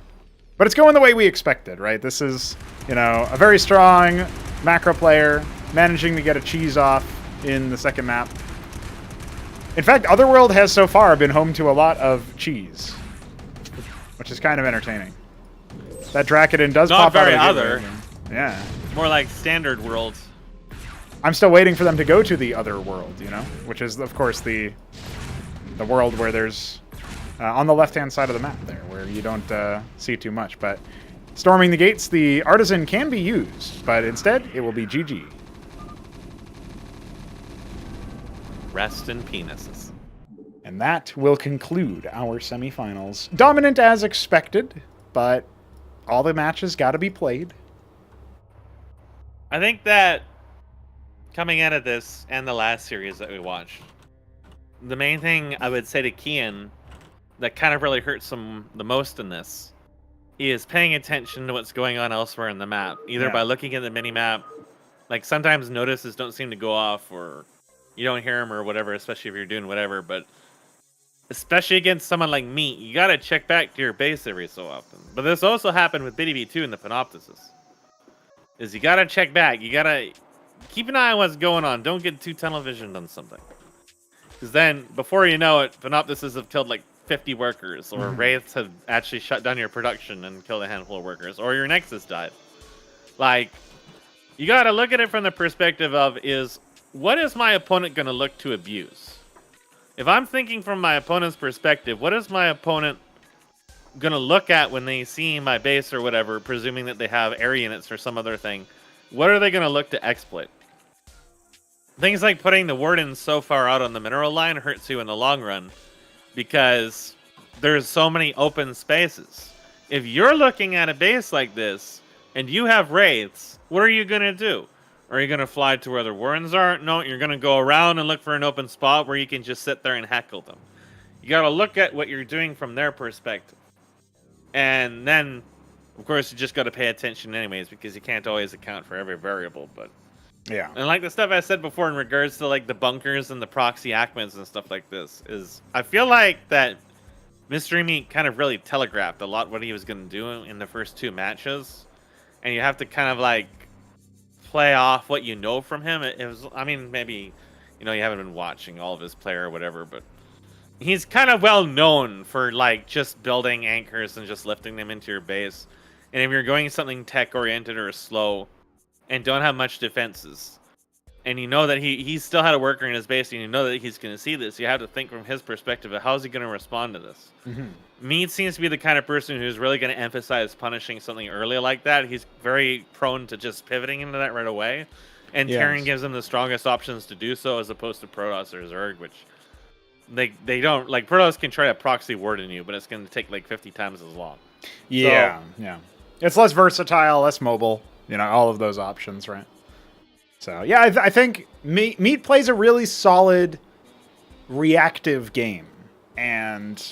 But it's going the way we expected, right? This is, you know, a very strong macro player managing to get a cheese off in the second map. In fact, Otherworld has so far been home to a lot of cheese, which is kind of entertaining. That Dracodon does pop out of the other. Yeah. More like standard worlds. I'm still waiting for them to go to the other world, you know, which is, of course, the world where there's on the left-hand side of the map there, where you don't see too much. But storming the gates, the Artisan can be used, but instead it will be GG. Rest in penises. And that will conclude our semifinals. Dominant as expected, but all the matches got to be played. I think that coming out of this and the last series that we watched, the main thing I would say to Kian that kind of really hurts him the most in this is paying attention to what's going on elsewhere in the map, either by looking at the mini-map. Like, sometimes notices don't seem to go off, or you don't hear them or whatever, especially if you're doing whatever, but especially against someone like me, you gotta check back to your base every so often. But this also happened with BDB2 in the Panoptisis. Is you gotta check back, you gotta keep an eye on what's going on, don't get too tunnel visioned on something. Because then, before you know it, Panoptisis have killed like 50 workers, or Wraiths have actually shut down your production and killed a handful of workers, or your Nexus died. Like, you gotta look at it from the perspective of, what is my opponent gonna look to abuse? If I'm thinking from my opponent's perspective, what is my opponent gonna look at when they see my base or whatever, presuming that they have air units or some other thing? What are they gonna look to exploit? Things like putting the Wardens so far out on the mineral line hurts you in the long run, because there's so many open spaces. If you're looking at a base like this, and you have Wraiths, what are you going to do? Are you going to fly to where the Wardens are? No, you're going to go around and look for an open spot where you can just sit there and heckle them. You got to look at what you're doing from their perspective. And then, of course, you just got to pay attention anyways, because you can't always account for every variable, but... Yeah. And like the stuff I said before in regards to like the bunkers and the proxy Ackmans and stuff like this is, I feel like that Mystery Meat kind of really telegraphed a lot what he was going to do in the first 2 matches. And you have to kind of like play off what you know from him. It was, I mean, maybe, you know, you haven't been watching all of his play or whatever, but he's kind of well known for like just building anchors and just lifting them into your base. And if you're going something tech oriented or slow, and don't have much defenses, and you know that he still had a worker in his base, and you know that he's going to see this, you have to think from his perspective of how is he going to respond to this. Mead seems to be the kind of person who's really going to emphasize punishing something early like that. He's very prone to just pivoting into that right away, and Terran gives him the strongest options to do so, as opposed to Protoss or Zerg, which they don't, like, Protoss can try to proxy warden you, but it's going to take like 50 times as long. Yeah, yeah. It's less versatile, less mobile. You know, all of those options, right? So, yeah, I think Meat plays a really solid reactive game and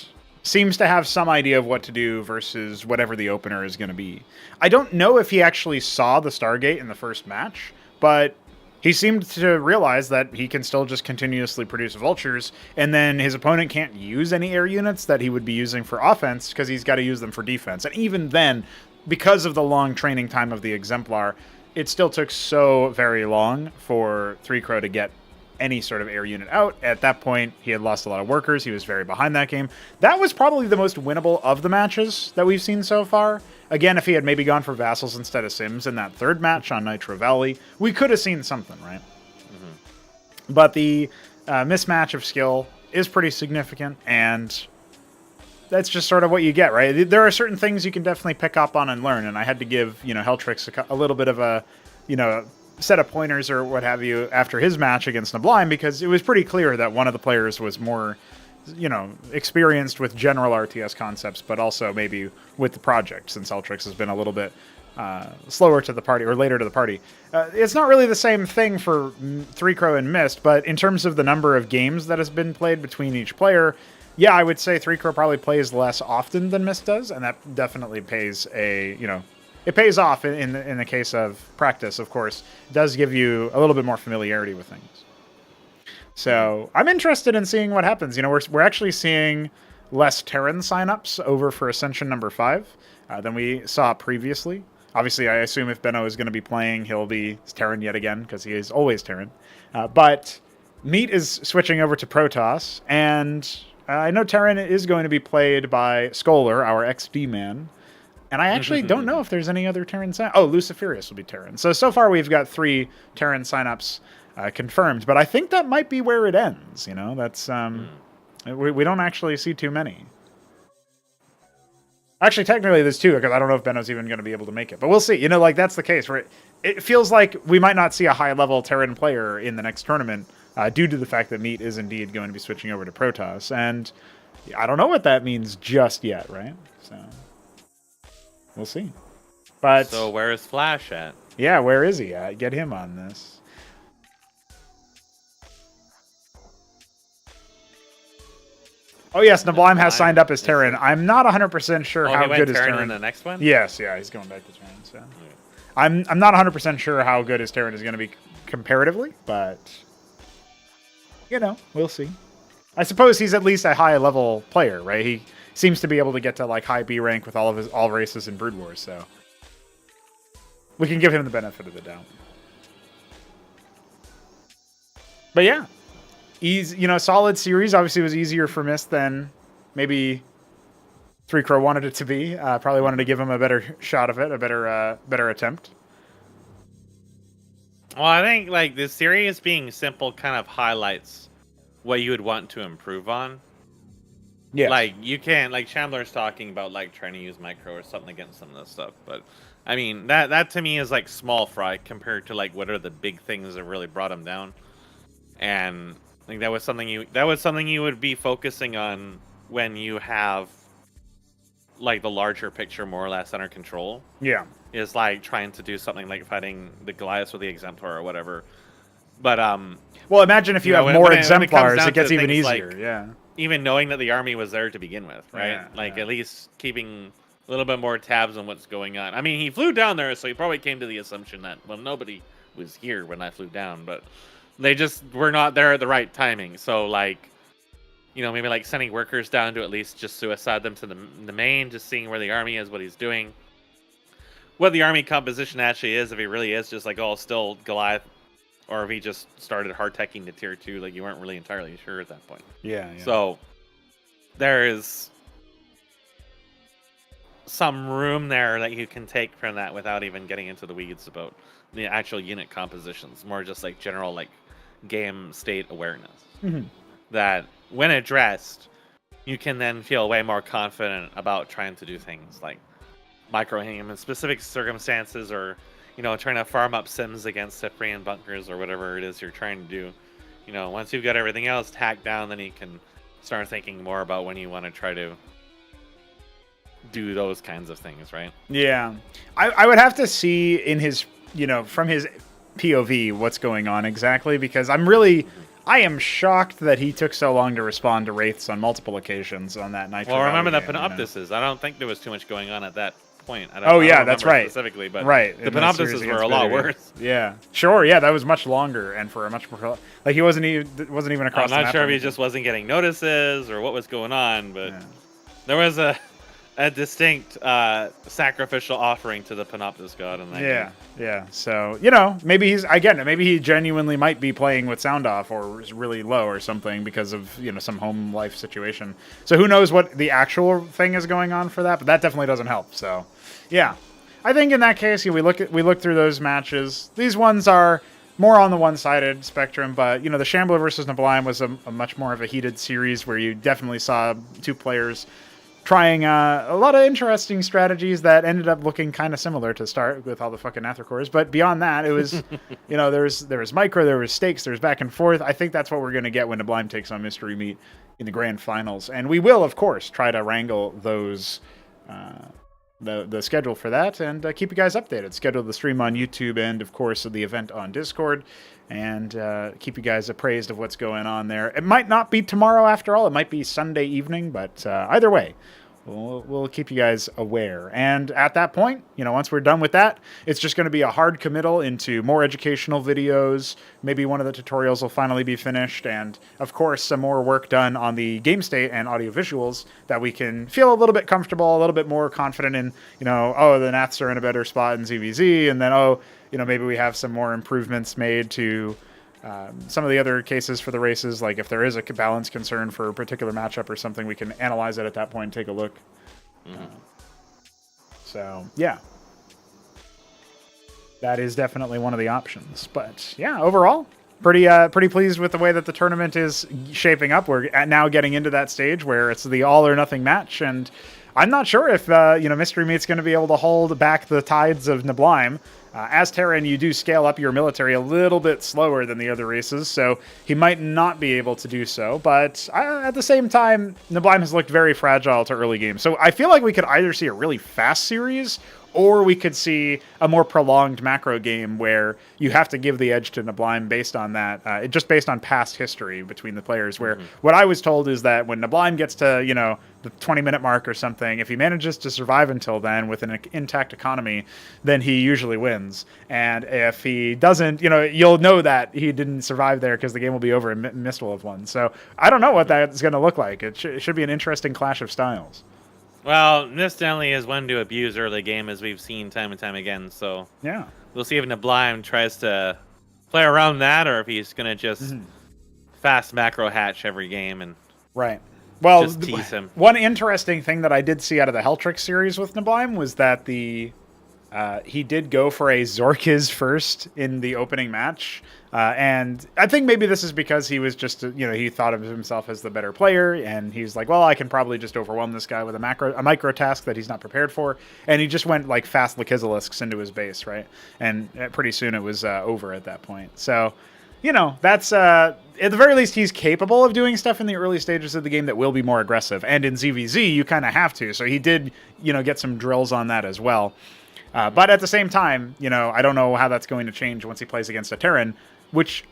seems to have some idea of what to do versus whatever the opener is going to be. I don't know if he actually saw the Stargate in the first match, but He seemed to realize that he can still just continuously produce vultures, and then his opponent can't use any air units that he would be using for offense because he's got to use them for defense. And even then, because of the long training time of the Exemplar, it still took so very long for 3Crow to get any sort of air unit out. At that point, he had lost a lot of workers. He was very behind that game. That was probably the most winnable of the matches that we've seen so far. Again, if he had maybe gone for Vassals instead of Sims in that third match on Nitro Valley, we could have seen something, right? Mm-hmm. But the mismatch of skill is pretty significant, and that's just sort of what you get, right? There are certain things you can definitely pick up on and learn, and I had to give, Heltrix a little bit of a, set of pointers or what have you after his match against Sublime, because it was pretty clear that one of the players was more, experienced with general RTS concepts, but also maybe with the project, since Heltrix has been a little bit slower to the party or later to the party. It's not really the same thing for 3Crow and Mist, but in terms of the number of games that has been played between each player, yeah, I would say 3Crow probably plays less often than Mist does, and that definitely pays it pays off in the case of practice, of course. It does give you a little bit more familiarity with things. So I'm interested in seeing what happens. We're actually seeing less Terran signups over for Ascension number 5 than we saw previously. Obviously, I assume if Benno is going to be playing, he'll be Terran yet again, because he is always Terran. But Meat is switching over to Protoss, and I know Terran is going to be played by Scholar, our XD man. And I actually don't know if there's any other Terran sign. Oh, Luciferius will be Terran. So far we've got 3 Terran signups confirmed, but I think that might be where it ends. That's we don't actually see too many. Actually, technically there's 2, because I don't know if Benno's even going to be able to make it. But we'll see. That's the case where it feels like we might not see a high-level Terran player in the next tournament due to the fact that Meat is indeed going to be switching over to Protoss. And I don't know what that means just yet, right? So we'll see. But so where is Flash at? Yeah, where is he at? Get him on this. Oh yes, Sublime has signed up as Terran. I'm not 100% sure how good is Terran in the next one. Yes, yeah, he's going back to Terran. So I'm not 100% sure how good his Terran is going to be comparatively, but we'll see. I suppose he's at least a high level player, right? He seems to be able to get to like high B rank with all races in Brood Wars, so we can give him the benefit of the doubt. But yeah, solid series. Obviously, it was easier for Mist than maybe 3Crow wanted it to be. Probably wanted to give him a better shot of it, a better attempt. Well, I think like the series being simple kind of highlights what you would want to improve on. Yeah, like you can't, like Chandler's talking about like trying to use micro or something against some of this stuff, but I mean that to me is like small fry compared to like what are the big things that really brought him down. And I think that was something you would be focusing on when you have like the larger picture more or less under control. Yeah, is like trying to do something like fighting the Goliaths with the Exemplar or whatever. But well, imagine if you have more Exemplars, it gets even easier. Yeah. Even knowing that the army was there to begin with, right? Yeah, at least keeping a little bit more tabs on what's going on. I mean, he flew down there, so he probably came to the assumption that, well, nobody was here when I flew down, but they just were not there at the right timing. So, like, maybe like sending workers down to at least just suicide them to the main, just seeing where the army is, what he's doing, what the army composition actually is, if he really is just like, oh, still Goliath, or if he just started hard teching to tier 2, like you weren't really entirely sure at that point. Yeah. So there is some room there that you can take from that without even getting into the weeds about the actual unit compositions. More just like general like game state awareness. Mm-hmm. That when addressed, you can then feel way more confident about trying to do things like microing him in specific circumstances, or trying to farm up sims against Cyprian bunkers or whatever it is you're trying to do. Once you've got everything else tacked down, then you can start thinking more about when you want to try to do those kinds of things, right? Yeah. I would have to see in his, from his POV what's going on exactly, because I am shocked that he took so long to respond to Wraiths on multiple occasions on that Nitro Valley Well, remember that game, Panoptis is. I don't think there was too much going on at that point. I Oh, don't yeah, that's remember right. specifically, but right. the Panoptises were a lot worse. Yeah, sure. Yeah, that was much longer and for a much more like he wasn't even across. I'm the not map sure or if he anything. just wasn't getting notices or what was going on, but Yeah. there was a distinct sacrificial offering to the Panoptis god in that game. Yeah. So, maybe maybe he genuinely might be playing with sound off or is really low or something because of, some home life situation. So who knows what the actual thing is going on for that, but that definitely doesn't help. So, yeah. I think in that case, we look through those matches. These ones are more on the one-sided spectrum, but, the Shambler versus Nablime was a much more of a heated series where you definitely saw two players trying a lot of interesting strategies that ended up looking kind of similar to start with all the fucking Athracores. But beyond that, it was, there was micro, there was stakes, there was back and forth. I think that's what we're going to get when Nablime takes on Mystery Meat in the grand finals. And we will, of course, try to wrangle those, the schedule for that and keep you guys updated. Schedule the stream on YouTube and, of course, the event on Discord. And keep you guys appraised of what's going on there. It might not be tomorrow after all. It might be Sunday evening, but either way, we'll keep you guys aware. And at that point, once we're done with that, it's just going to be a hard committal into more educational videos. Maybe one of the tutorials will finally be finished. And, of course, some more work done on the game state and audio visuals that we can feel a little bit comfortable, a little bit more confident in, the Naths are in a better spot in ZVZ. And then, maybe we have some more improvements made to some of the other cases for the races. Like if there is a balance concern for a particular matchup or something, we can analyze it at that point and take a look. So, yeah. That is definitely one of the options. But, yeah, overall, pretty pleased with the way that the tournament is shaping up. We're now getting into that stage where it's the all-or-nothing match, and I'm not sure if, Mystery Meat's going to be able to hold back the tides of Nablime. As Terran, you do scale up your military a little bit slower than the other races, so he might not be able to do so. But at the same time, Nablime has looked very fragile to early games. So I feel like we could either see a really fast series, or we could see a more prolonged macro game where you have to give the edge to Nablime based on that, just based on past history between the players, where what I was told is that when Nablime gets to, the 20-minute mark or something, if he manages to survive until then with an intact economy, then he usually wins. And if he doesn't, you'll know that he didn't survive there because the game will be over and Mist will have won. So I don't know what that's going to look like. It should be an interesting clash of styles. Well, Mist definitely is one to abuse early game, as we've seen time and time again. So yeah, we'll see if Nablime tries to play around that, or if he's going to just fast macro hatch every game and right. Well, just tease him. One interesting thing that I did see out of the Heltrix series with Nablime was that he did go for a Zorkiz first in the opening match. And I think maybe this is because he was just, he thought of himself as the better player, and he's like, well, I can probably just overwhelm this guy with a micro task that he's not prepared for. And he just went like fast Lakizilisks into his base, right? And pretty soon it was over at that point. So, that's, at the very least, he's capable of doing stuff in the early stages of the game that will be more aggressive. And in ZVZ, you kind of have to. So he did, get some drills on that as well. But at the same time, I don't know how that's going to change once he plays against a Terran, which,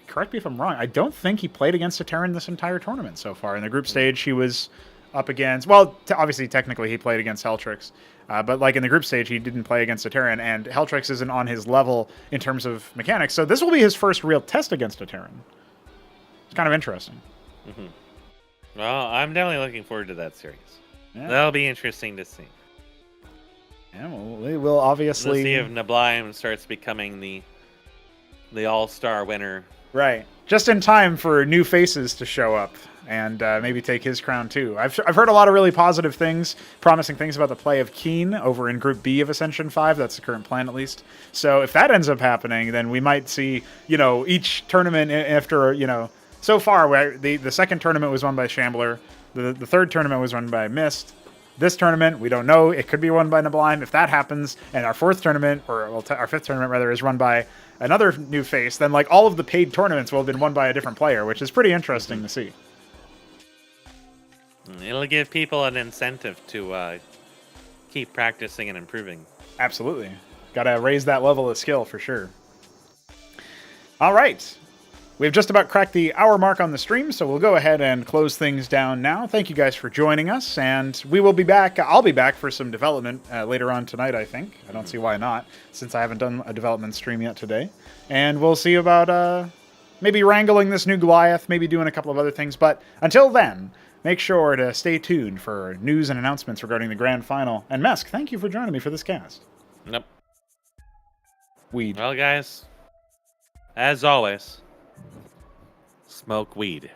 correct me if I'm wrong, I don't think he played against a Terran this entire tournament so far. In the group stage, he was up against, well, obviously, technically, he played against Heltrix. But like in the group stage, he didn't play against a Terran, and Heltrix isn't on his level in terms of mechanics. So this will be his first real test against a Terran. It's kind of interesting. Well, I'm definitely looking forward to that series. Yeah. That'll be interesting to see. Yeah, well, we will obviously... We'll see if Nablime starts becoming the all-star winner. Right. Just in time for new faces to show up and maybe take his crown too. I've heard a lot of really positive things, promising things about the play of Keen over in Group B of Ascension 5. That's the current plan, at least. So if that ends up happening, then we might see, each tournament after, so far, where the second tournament was won by Shambler, the third tournament was won by Mist. This tournament, we don't know. It could be won by Nablime. If that happens, and our fourth tournament, our fifth tournament rather, is run by another new face, then like all of the paid tournaments will have been won by a different player, which is pretty interesting to see. It'll give people an incentive to keep practicing and improving. Absolutely. Got to raise that level of skill for sure. All right. We've just about cracked the hour mark on the stream, so we'll go ahead and close things down now. Thank you guys for joining us, and we will be back. I'll be back for some development later on tonight, I think. I don't see why not, since I haven't done a development stream yet today. And we'll see about maybe wrangling this new Goliath, maybe doing a couple of other things. But until then, make sure to stay tuned for news and announcements regarding the grand final. And Mesk, thank you for joining me for this cast. Nope. Weed. Well, guys, as always, smoke weed.